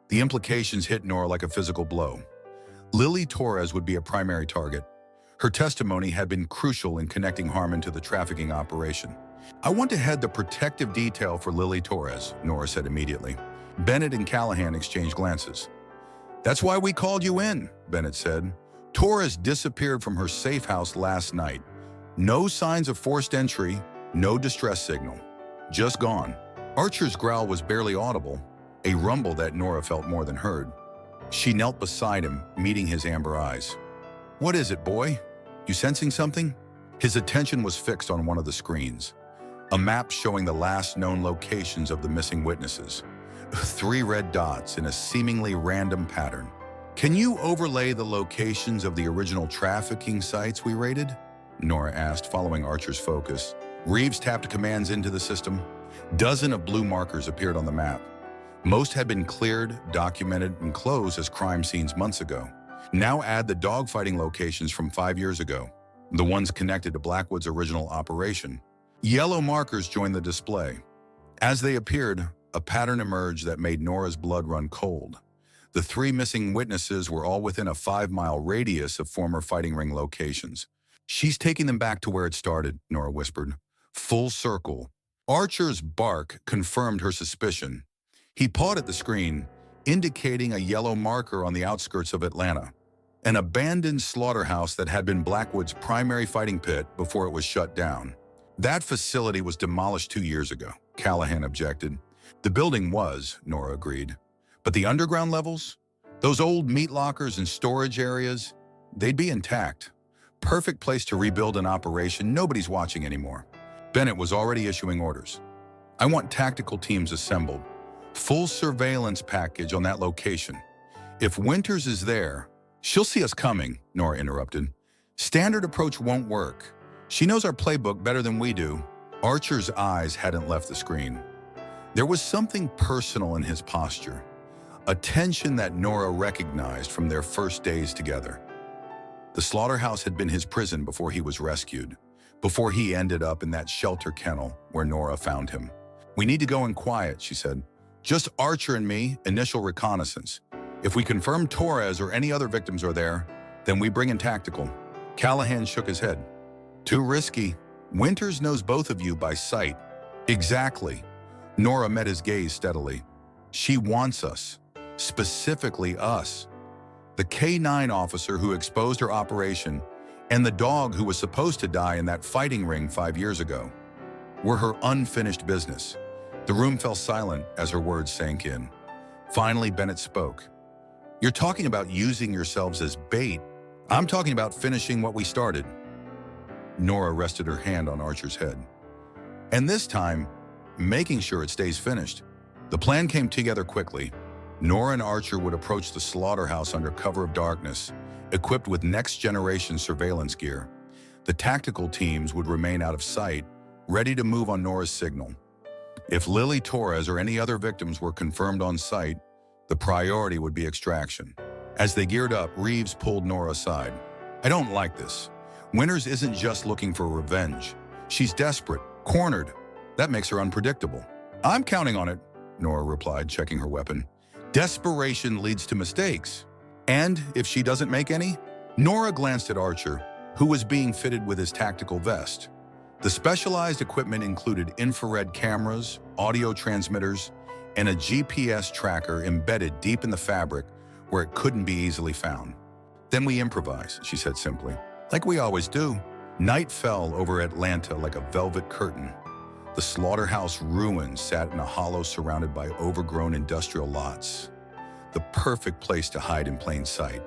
Speaker 1: The implications hit Nora like a physical blow. Lily Torres would be a primary target. Her testimony had been crucial in connecting Harmon to the trafficking operation. "I want to head the protective detail for Lily Torres," Nora said immediately. Bennett and Callahan exchanged glances. "That's why we called you in," Bennett said. "Torres disappeared from her safe house last night. No signs of forced entry, no distress signal. Just gone." Archer's growl was barely audible, a rumble that Nora felt more than heard. She knelt beside him, meeting his amber eyes. "What is it, boy? You sensing something?" His attention was fixed on one of the screens, a map showing the last known locations of the missing witnesses. 3 red dots in a seemingly random pattern. "Can you overlay the locations of the original trafficking sites we raided?" Nora asked, following Archer's focus. Reeves tapped commands into the system. Dozens of blue markers appeared on the map. Most had been cleared, documented, and closed as crime scenes months ago. Now add the dogfighting locations from 5 years ago, the ones connected to Blackwood's original operation. Yellow markers joined the display. As they appeared, a pattern emerged that made Nora's blood run cold. The 3 missing witnesses were all within a 5-mile radius of former fighting ring locations. "She's taking them back to where it started," Nora whispered. "Full circle." Archer's bark confirmed her suspicion. He pawed at the screen, indicating a yellow marker on the outskirts of Atlanta. An abandoned slaughterhouse that had been Blackwood's primary fighting pit before it was shut down. "That facility was demolished 2 years ago," Callahan objected. "The building was," Nora agreed. "But the underground levels? Those old meat lockers and storage areas? They'd be intact. Perfect place to rebuild an operation nobody's watching anymore." Bennett was already issuing orders. "I want tactical teams assembled. Full surveillance package on that location. If Winters is there, she'll see us coming, Nora interrupted. Standard approach won't work. She knows our playbook better than we do. Archer's eyes hadn't left the screen. There was something personal in his posture, a tension that Nora recognized from their first days together. The slaughterhouse had been his prison before he was rescued, before he ended up in that shelter kennel where Nora found him. We need to go in quiet, she said. Just Archer and me, initial reconnaissance. If we confirm Torres or any other victims are there, then we bring in tactical. Callahan shook his head. Too risky. Winters knows both of you by sight. Exactly. Nora met his gaze steadily. She wants us, specifically us. The K-9 officer who exposed her operation and the dog who was supposed to die in that fighting ring 5 years ago were her unfinished business. The room fell silent as her words sank in. Finally, Bennett spoke. You're talking about using yourselves as bait. I'm talking about finishing what we started. Nora rested her hand on Archer's head. And this time, making sure it stays finished. The plan came together quickly. Nora and Archer would approach the slaughterhouse under cover of darkness, equipped with next-generation surveillance gear. The tactical teams would remain out of sight, ready to move on Nora's signal. If Lily Torres or any other victims were confirmed on site, the priority would be extraction. As they geared up, Reeves pulled Nora aside. I don't like this. Winters isn't just looking for revenge. She's desperate, cornered. That makes her unpredictable. I'm counting on it, Nora replied, checking her weapon. Desperation leads to mistakes. And if she doesn't make any? Nora glanced at Archer, who was being fitted with his tactical vest. The specialized equipment included infrared cameras, audio transmitters, and a GPS tracker embedded deep in the fabric where it couldn't be easily found. Then we improvise, she said simply, like we always do. Night fell over Atlanta like a velvet curtain. The slaughterhouse ruins sat in a hollow surrounded by overgrown industrial lots. The perfect place to hide in plain sight.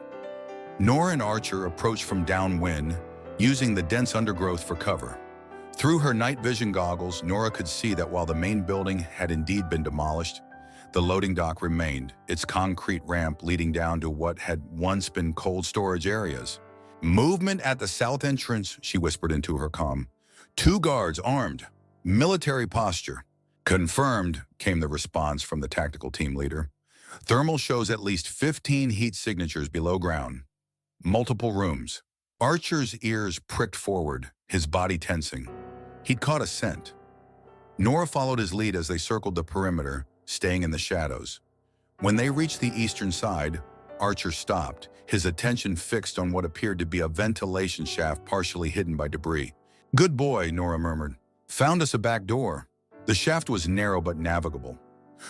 Speaker 1: Nora and Archer approached from downwind, using the dense undergrowth for cover. Through her night vision goggles, Nora could see that while the main building had indeed been demolished, the loading dock remained, its concrete ramp leading down to what had once been cold storage areas. Movement at the south entrance, she whispered into her comm. 2 guards armed. Military posture. Confirmed, came the response from the tactical team leader. Thermal shows at least 15 heat signatures below ground. Multiple rooms. Archer's ears pricked forward, his body tensing. He'd caught a scent. Nora followed his lead as they circled the perimeter, staying in the shadows. When they reached the eastern side, Archer stopped, his attention fixed on what appeared to be a ventilation shaft partially hidden by debris. Good boy, Nora murmured. Found us a back door. The shaft was narrow but navigable.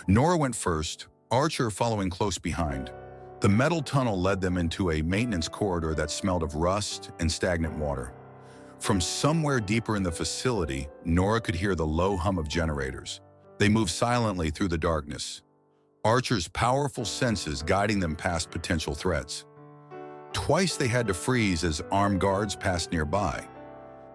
Speaker 1: Nora went first, Archer following close behind. The metal tunnel led them into a maintenance corridor that smelled of rust and stagnant water. From somewhere deeper in the facility, Nora could hear the low hum of generators. They moved silently through the darkness, Archer's powerful senses guiding them past potential threats. Twice they had to freeze as armed guards passed nearby.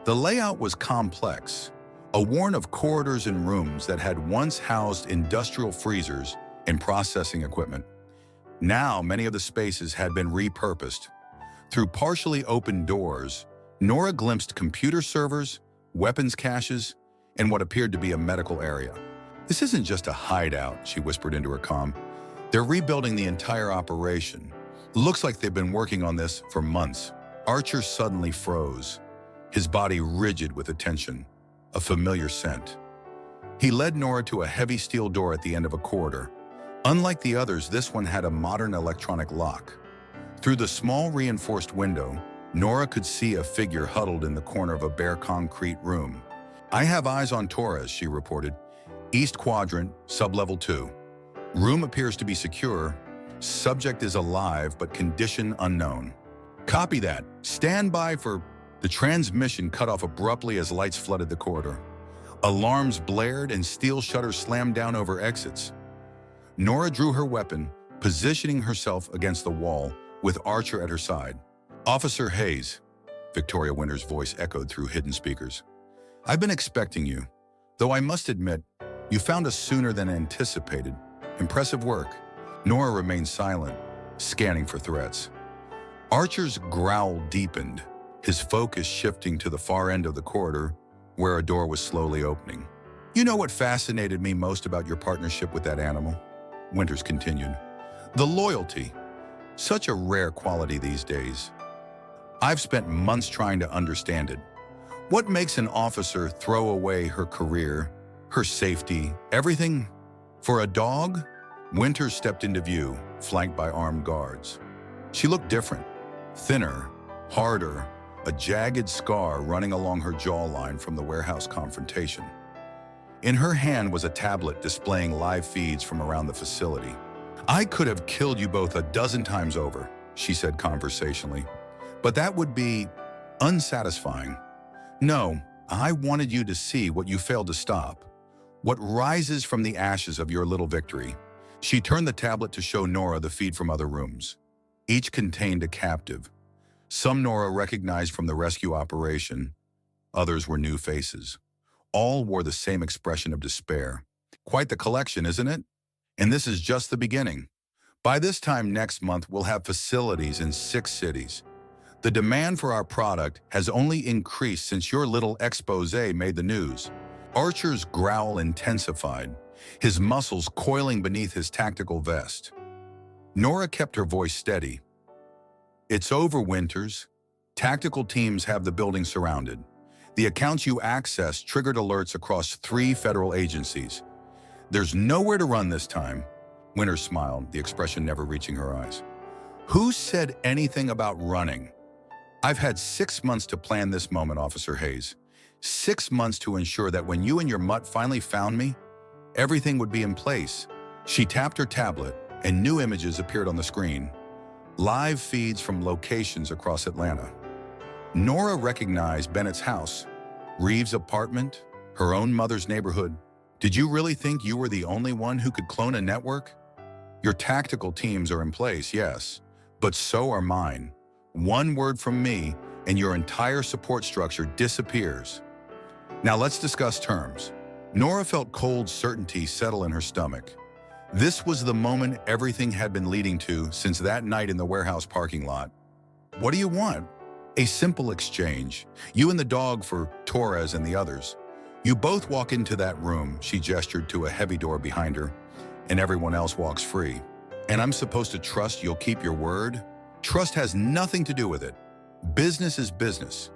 Speaker 1: The layout was complex, a warren of corridors and rooms that had once housed industrial freezers and processing equipment. Now, many of the spaces had been repurposed. Through partially opened doors, Nora glimpsed computer servers, weapons caches, and what appeared to be a medical area. This isn't just a hideout, she whispered into her comm. They're rebuilding the entire operation. Looks like they've been working on this for months. Archer suddenly froze, his body rigid with attention, a familiar scent. He led Nora to a heavy steel door at the end of a corridor. Unlike the others, this one had a modern electronic lock. Through the small reinforced window, Nora could see a figure huddled in the corner of a bare concrete room. I have eyes on Torres, she reported. East quadrant, sublevel 2. Room appears to be secure. Subject is alive, but condition unknown. Copy that. Stand by for... The transmission cut off abruptly as lights flooded the corridor. Alarms blared and steel shutters slammed down over exits. Nora drew her weapon, positioning herself against the wall, with Archer at her side. Officer Hayes, Victoria Winter's voice echoed through hidden speakers. I've been expecting you, though I must admit, you found us sooner than anticipated. Impressive work. Nora remained silent, scanning for threats. Archer's growl deepened, his focus shifting to the far end of the corridor, where a door was slowly opening. You know what fascinated me most about your partnership with that animal? Winters continued. The loyalty. Such a rare quality these days. I've spent months trying to understand it. What makes an officer throw away her career, her safety, everything, for a dog? Winters stepped into view, flanked by armed guards. She looked different, thinner, harder, a jagged scar running along her jawline from the warehouse confrontation. In her hand was a tablet displaying live feeds from around the facility. I could have killed you both a dozen times over, she said conversationally, but that would be unsatisfying. No, I wanted you to see what you failed to stop, what rises from the ashes of your little victory. She turned the tablet to show Nora the feed from other rooms. Each contained a captive. Some Nora recognized from the rescue operation, others were new faces. All wore the same expression of despair. Quite the collection, isn't it? And this is just the beginning. By this time next month, we'll have facilities in 6 cities. The demand for our product has only increased since your little expose made the news. Archer's growl intensified, his muscles coiling beneath his tactical vest. Nora kept her voice steady. It's over, Winters. Tactical teams have the building surrounded. The accounts you accessed triggered alerts across 3 federal agencies. There's nowhere to run this time. Winters smiled, the expression never reaching her eyes. Who said anything about running? I've had 6 months to plan this moment, Officer Hayes. 6 months to ensure that when you and your mutt finally found me, everything would be in place. She tapped her tablet, and new images appeared on the screen. Live feeds from locations across Atlanta. Nora recognized Bennett's house, Reeves' apartment, her own mother's neighborhood. Did you really think you were the only one who could clone a network? Your tactical teams are in place, yes, but so are mine. One word from me, and your entire support structure disappears. Now let's discuss terms. Nora felt cold certainty settle in her stomach. This was the moment everything had been leading to since that night in the warehouse parking lot. What do you want? A simple exchange. You and the dog for Torres and the others. You both walk into that room, she gestured to a heavy door behind her, and everyone else walks free. And I'm supposed to trust you'll keep your word? Trust has nothing to do with it. Business is business.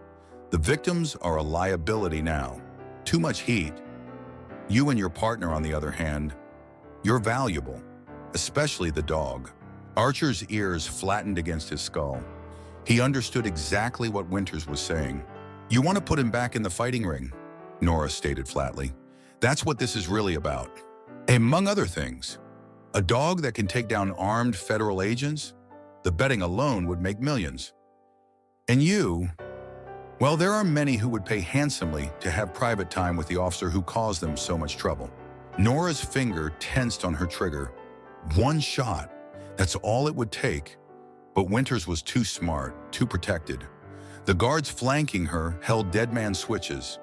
Speaker 1: The victims are a liability now. Too much heat. You and your partner, on the other hand, you're valuable, especially the dog. Archer's ears flattened against his skull. He understood exactly what Winters was saying. You want to put him back in the fighting ring, Nora stated flatly. That's what this is really about. Among other things, a dog that can take down armed federal agents? The betting alone would make millions. And you, well, there are many who would pay handsomely to have private time with the officer who caused them so much trouble. Nora's finger tensed on her trigger. One shot, that's all it would take. But Winters was too smart, too protected. The guards flanking her held dead man switches.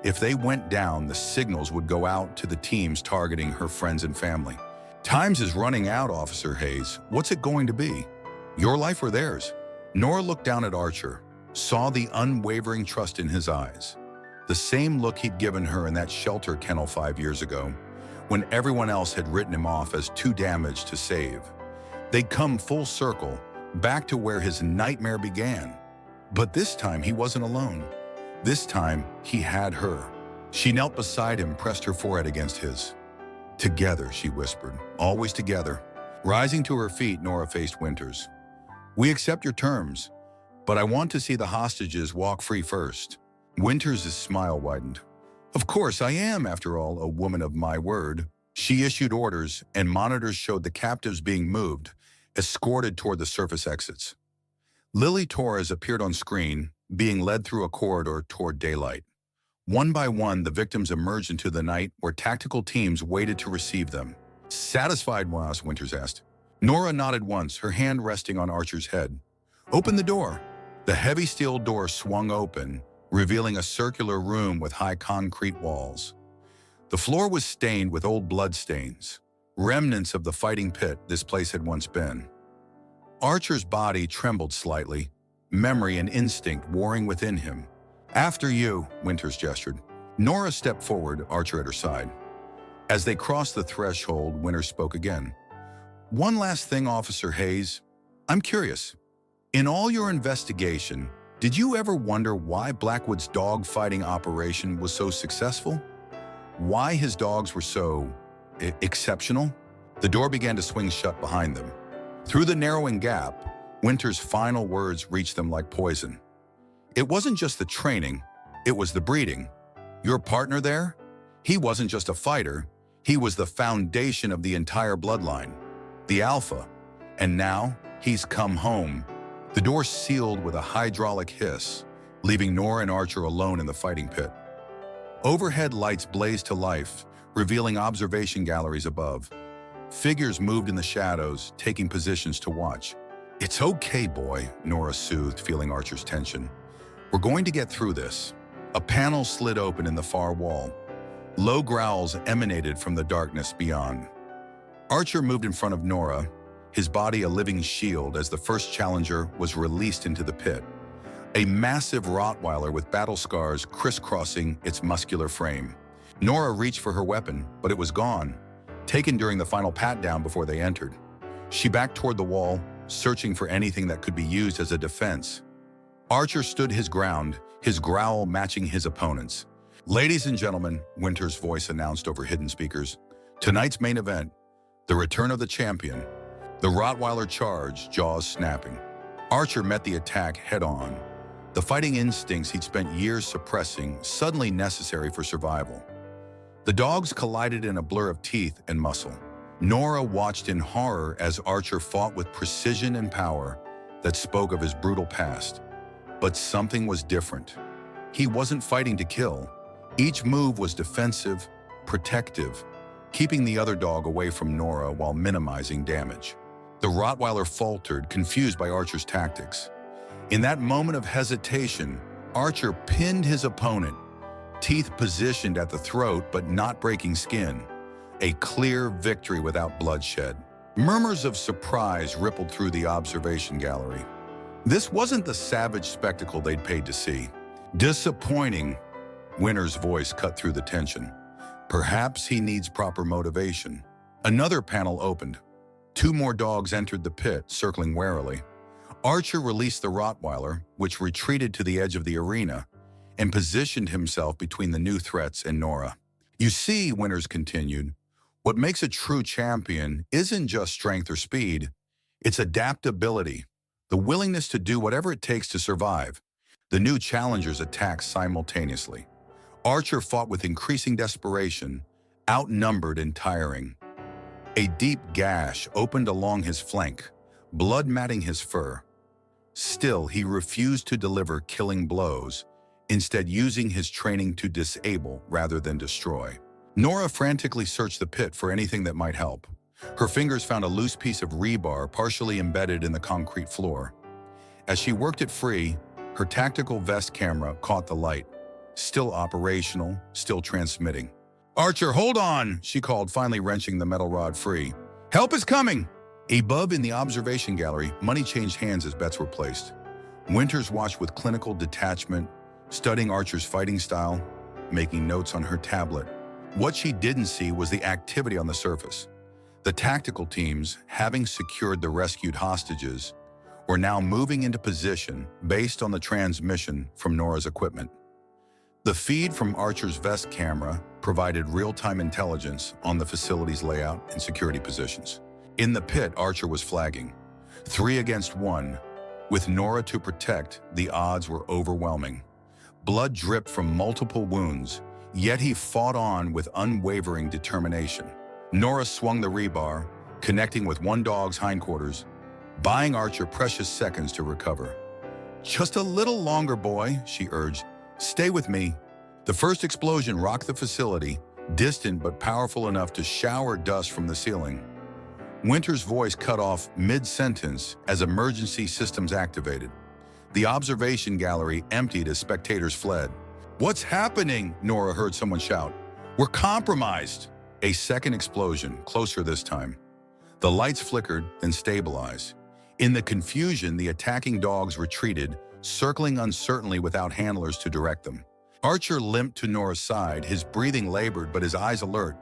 Speaker 1: If they went down, the signals would go out to the teams targeting her friends and family. Times is running out, Officer Hayes. What's it going to be? Your life or theirs? Nora looked down at Archer, saw the unwavering trust in his eyes. The same look he'd given her in that shelter kennel 5 years ago, when everyone else had written him off as too damaged to save. They'd come full circle, back to where his nightmare began. But this time he wasn't alone. This time he had her. She knelt beside him, pressed her forehead against his. Together, she whispered, always together. Rising to her feet, Nora faced Winters. We accept your terms, but I want to see the hostages walk free first. Winters' smile widened. Of course I am, after all, a woman of my word. She issued orders, and monitors showed the captives being moved, escorted toward the surface exits. Lily Torres appeared on screen, being led through a corridor toward daylight. One by one, the victims emerged into the night where tactical teams waited to receive them. Satisfied, Was? Winters asked. Nora nodded once, her hand resting on Archer's head. Open the door. The heavy steel door swung open, revealing a circular room with high concrete walls. The floor was stained with old blood stains. remnants of the fighting pit this place had once been. Archer's body trembled slightly, memory and instinct warring within him. "After you," Winters gestured. Nora stepped forward, Archer at her side. As they crossed the threshold, Winters spoke again. "One last thing, Officer Hayes. I'm curious. In all your investigation, did you ever wonder why Blackwood's dog-fighting operation was so successful? Why his dogs were so exceptional?" The door began to swing shut behind them. Through the narrowing gap, Winters' final words reached them like poison. "It wasn't just the training, it was the breeding. Your partner there? He wasn't just a fighter, he was the foundation of the entire bloodline, the alpha. And now, he's come home." The door sealed with a hydraulic hiss, leaving Nora and Archer alone in the fighting pit. Overhead lights blazed to life, revealing observation galleries above. Figures moved in the shadows, taking positions to watch. "It's okay, boy," Nora soothed, feeling Archer's tension. "We're going to get through this." A panel slid open in the far wall. Low growls emanated from the darkness beyond. Archer moved in front of Nora, his body a living shield as the first challenger was released into the pit. A massive Rottweiler with battle scars crisscrossing its muscular frame. Nora reached for her weapon, but it was gone, taken during the final pat-down before they entered. She backed toward the wall, searching for anything that could be used as a defense. Archer stood his ground, his growl matching his opponent's. "Ladies and gentlemen," Winters' voice announced over hidden speakers, "tonight's main event, the return of the champion." The Rottweiler charged, jaws snapping. Archer met the attack head-on. The fighting instincts he'd spent years suppressing, suddenly necessary for survival. The dogs collided in a blur of teeth and muscle. Nora watched in horror as Archer fought with precision and power that spoke of his brutal past. But something was different. He wasn't fighting to kill. Each move was defensive, protective, keeping the other dog away from Nora while minimizing damage. The Rottweiler faltered, confused by Archer's tactics. In that moment of hesitation, Archer pinned his opponent, teeth positioned at the throat but not breaking skin. A clear victory without bloodshed. Murmurs of surprise rippled through the observation gallery. This wasn't the savage spectacle they'd paid to see. "Disappointing," Winter's voice cut through the tension. "Perhaps he needs proper motivation." Another panel opened. Two more dogs entered the pit, circling warily. Archer released the Rottweiler, which retreated to the edge of the arena, and positioned himself between the new threats and Nora. "You see," Winters continued, "what makes a true champion isn't just strength or speed, it's adaptability, the willingness to do whatever it takes to survive." The new challengers attacked simultaneously. Archer fought with increasing desperation, outnumbered and tiring. A deep gash opened along his flank, blood matting his fur. Still, he refused to deliver killing blows, instead using his training to disable rather than destroy. Nora frantically searched the pit for anything that might help. Her fingers found a loose piece of rebar partially embedded in the concrete floor. As she worked it free, her tactical vest camera caught the light. Still operational, still transmitting. "Archer, hold on," she called, finally wrenching the metal rod free. "Help is coming!" Above in the observation gallery, money changed hands as bets were placed. Winters watched with clinical detachment, studying Archer's fighting style, making notes on her tablet. What she didn't see was the activity on the surface. The tactical teams, having secured the rescued hostages, were now moving into position based on the transmission from Nora's equipment. The feed from Archer's vest camera provided real-time intelligence on the facility's layout and security positions. In the pit, Archer was flagging. 3 against 1. With Nora to protect, the odds were overwhelming. Blood dripped from multiple wounds, yet he fought on with unwavering determination. Nora swung the rebar, connecting with one dog's hindquarters, buying Archer precious seconds to recover. "Just a little longer, boy," she urged. "Stay with me." The first explosion rocked the facility, distant but powerful enough to shower dust from the ceiling. Winter's voice cut off mid-sentence as emergency systems activated. The observation gallery emptied as spectators fled. "What's happening?" Nora heard someone shout. "We're compromised." A second explosion, closer this time. The lights flickered, then stabilized. In the confusion, the attacking dogs retreated, circling uncertainly without handlers to direct them. Archer limped to Nora's side, his breathing labored but his eyes alert.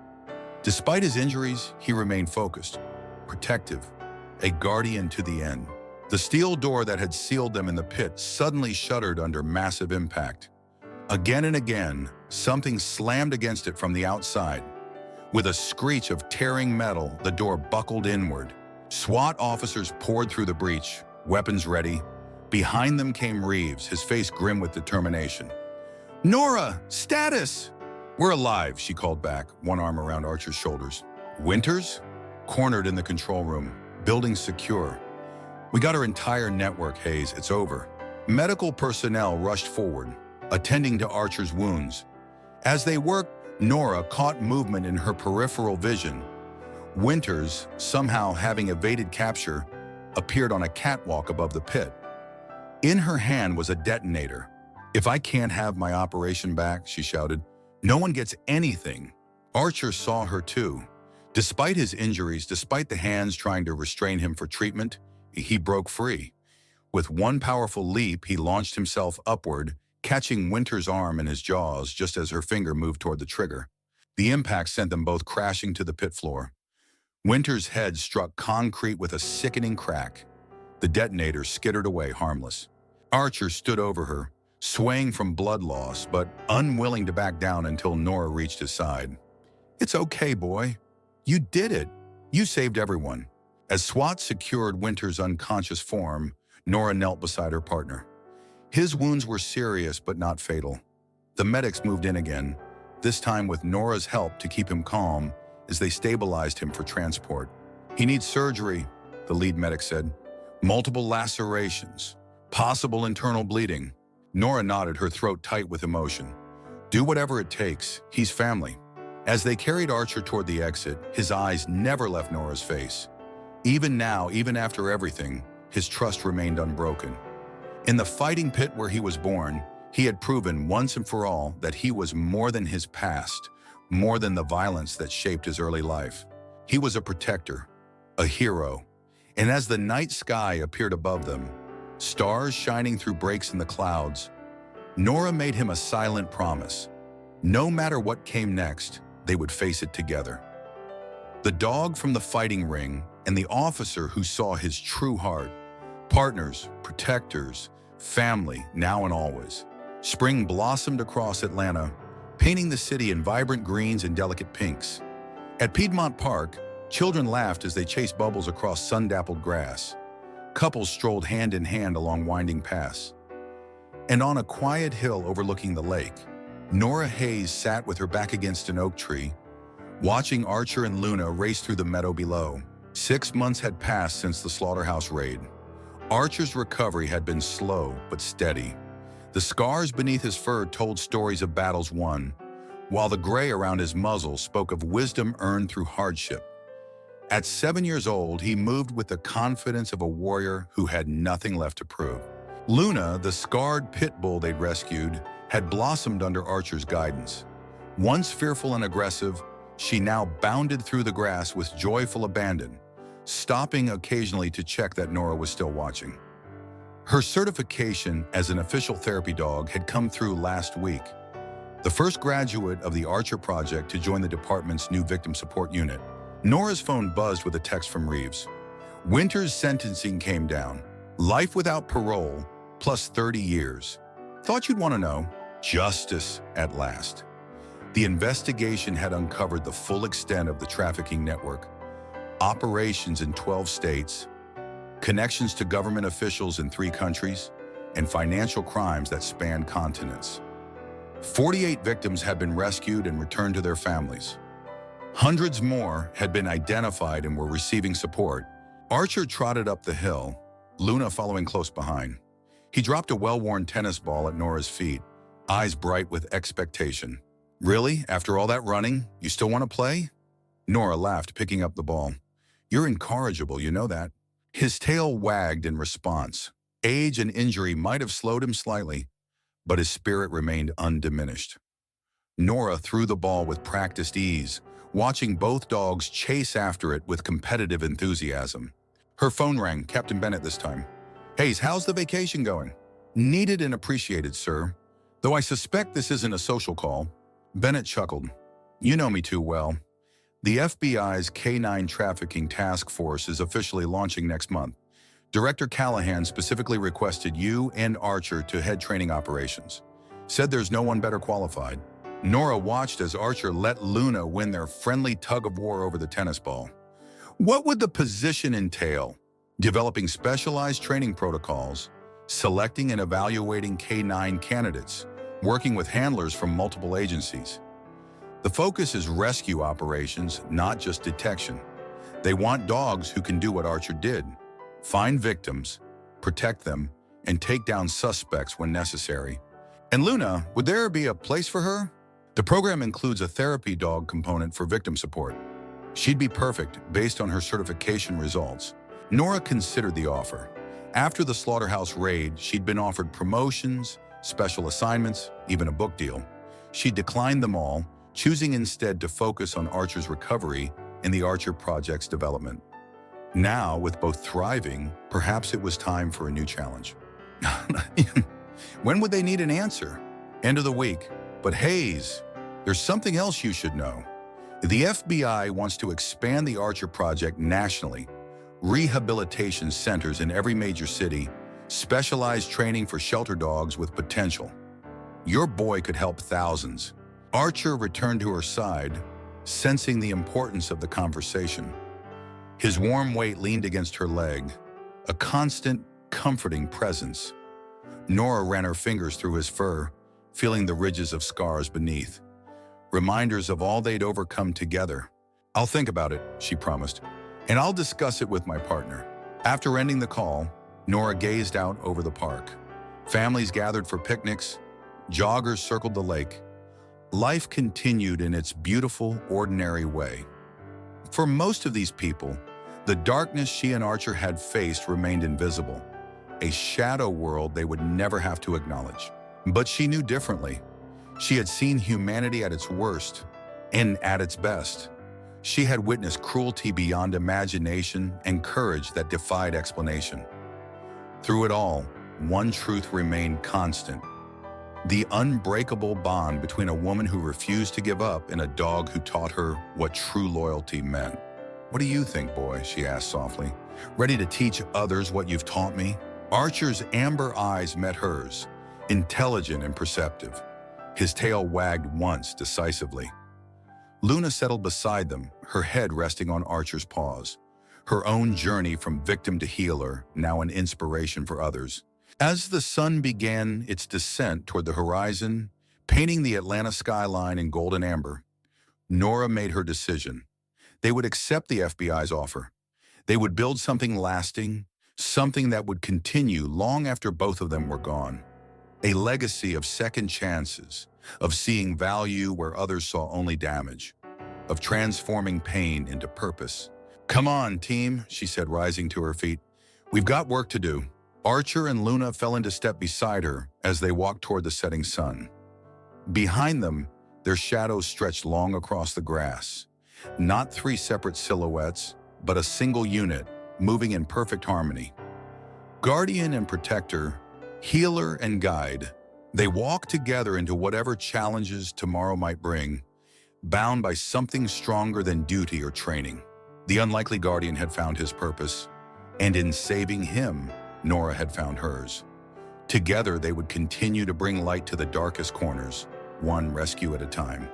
Speaker 1: Despite his injuries, he remained focused, protective, a guardian to the end. The steel door that had sealed them in the pit suddenly shuddered under massive impact. Again and again, something slammed against it from the outside. With a screech of tearing metal, the door buckled inward. SWAT officers poured through the breach, weapons ready. Behind them came Reeves, his face grim with determination. "Nora, status!" "We're alive," she called back, one arm around Archer's shoulders. "Winters?" "Cornered in the control room. Building secure." "We got our entire network, Hayes. It's over." Medical personnel rushed forward, attending to Archer's wounds. As they worked, Nora caught movement in her peripheral vision. Winters, somehow having evaded capture, appeared on a catwalk above the pit. In her hand was a detonator. "If I can't have my operation back," she shouted, "no one gets anything." Archer saw her too. Despite his injuries, despite the hands trying to restrain him for treatment, he broke free. With one powerful leap, he launched himself upward, catching Winter's arm in his jaws just as her finger moved toward the trigger. The impact sent them both crashing to the pit floor. Winter's head struck concrete with a sickening crack. The detonator skittered away harmless. Archer stood over her, swaying from blood loss, but unwilling to back down until Nora reached his side. "It's okay, boy. You did it. You saved everyone." As SWAT secured Winter's unconscious form, Nora knelt beside her partner. His wounds were serious but not fatal. The medics moved in again, this time with Nora's help to keep him calm as they stabilized him for transport. "He needs surgery," the lead medic said. "Multiple lacerations, possible internal bleeding." Nora nodded, her throat tight with emotion. "Do whatever it takes. He's family." As they carried Archer toward the exit, his eyes never left Nora's face. Even now, even after everything, his trust remained unbroken. In the fighting pit where he was born, he had proven once and for all that he was more than his past, more than the violence that shaped his early life. He was a protector, a hero. And as the night sky appeared above them, stars shining through breaks in the clouds, Nora made him a silent promise. No matter what came next, they would face it together. The dog from the fighting ring and the officer who saw his true heart, partners, protectors, family, now and always. Spring blossomed across Atlanta, painting the city in vibrant greens and delicate pinks. At Piedmont Park, children laughed as they chased bubbles across sun-dappled grass. Couples strolled hand in hand along winding paths. And on a quiet hill overlooking the lake, Nora Hayes sat with her back against an oak tree, watching Archer and Luna race through the meadow below. 6 months had passed since the slaughterhouse raid. Archer's recovery had been slow but steady. The scars beneath his fur told stories of battles won, while the gray around his muzzle spoke of wisdom earned through hardship. At 7 years old, he moved with the confidence of a warrior who had nothing left to prove. Luna, the scarred pit bull they'd rescued, had blossomed under Archer's guidance. Once fearful and aggressive, she now bounded through the grass with joyful abandon, stopping occasionally to check that Nora was still watching. Her certification as an official therapy dog had come through last week. The first graduate of the Archer Project to join the department's new victim support unit. Nora's phone buzzed with a text from Reeves. Winter's sentencing came down. Life without parole, plus 30 years. Thought you'd want to know. Justice at last. The investigation had uncovered the full extent of the trafficking network. Operations in 12 states, connections to government officials in 3 countries, and financial crimes that spanned continents. 48 victims had been rescued and returned to their families. Hundreds more had been identified and were receiving support. Archer trotted up the hill, Luna following close behind. He dropped a well-worn tennis ball at Nora's feet, eyes bright with expectation. "Really? After all that running, you still want to play?" Nora laughed, picking up the ball. "You're incorrigible, you know that." His tail wagged in response. Age and injury might have slowed him slightly, but his spirit remained undiminished. Nora threw the ball with practiced ease, watching both dogs chase after it with competitive enthusiasm. Her phone rang, Captain Bennett this time. "Hayes, how's the vacation going?" "Needed and appreciated, sir. Though I suspect this isn't a social call." Bennett chuckled. "You know me too well. The FBI's K-9 trafficking task force is officially launching next month. Director Callahan specifically requested you and Archer to head training operations. Said there's no one better qualified." Nora watched as Archer let Luna win their friendly tug-of-war over the tennis ball. What would the position entail? Developing specialized training protocols, selecting and evaluating K-9 candidates, working with handlers from multiple agencies. The focus is rescue operations, not just detection. They want dogs who can do what Archer did: find victims, protect them, and take down suspects when necessary. And Luna, would there be a place for her? The program includes a therapy dog component for victim support. She'd be perfect based on her certification results. Nora considered the offer. After the slaughterhouse raid, she'd been offered promotions, special assignments, even a book deal. She declined them all, choosing instead to focus on Archer's recovery and the Archer Project's development. Now, with both thriving, perhaps it was time for a new challenge. When would they need an answer? End of the week. But Hayes, there's something else you should know. The FBI wants to expand the Archer Project nationally. Rehabilitation centers in every major city, specialized training for shelter dogs with potential. Your boy could help thousands. Archer returned to her side, sensing the importance of the conversation. His warm weight leaned against her leg, a constant, comforting presence. Nora ran her fingers through his fur, feeling the ridges of scars beneath. Reminders of all they'd overcome together. "I'll think about it," she promised, "and I'll discuss it with my partner." After ending the call, Nora gazed out over the park. Families gathered for picnics. Joggers circled the lake. Life continued in its beautiful, ordinary way. For most of these people, the darkness she and Archer had faced remained invisible, a shadow world they would never have to acknowledge. But she knew differently. She had seen humanity at its worst and at its best. She had witnessed cruelty beyond imagination and courage that defied explanation. Through it all, one truth remained constant: the unbreakable bond between a woman who refused to give up and a dog who taught her what true loyalty meant. "What do you think, boy?" she asked softly. "Ready to teach others what you've taught me?" Archer's amber eyes met hers, intelligent and perceptive. His tail wagged once decisively. Luna settled beside them, her head resting on Archer's paws. Her own journey from victim to healer, now an inspiration for others. As the sun began its descent toward the horizon, painting the Atlanta skyline in golden amber, Nora made her decision. They would accept the FBI's offer. They would build something lasting, something that would continue long after both of them were gone. A legacy of second chances, of seeing value where others saw only damage, of transforming pain into purpose. "Come on, team," she said, rising to her feet. "We've got work to do." Archer and Luna fell into step beside her as they walked toward the setting sun. Behind them, their shadows stretched long across the grass. Not three separate silhouettes, but a single unit, moving in perfect harmony. Guardian and protector, healer and guide, they walked together into whatever challenges tomorrow might bring, bound by something stronger than duty or training. The unlikely Guardian had found his purpose, and in saving him, Nora had found hers. Together, they would continue to bring light to the darkest corners, one rescue at a time.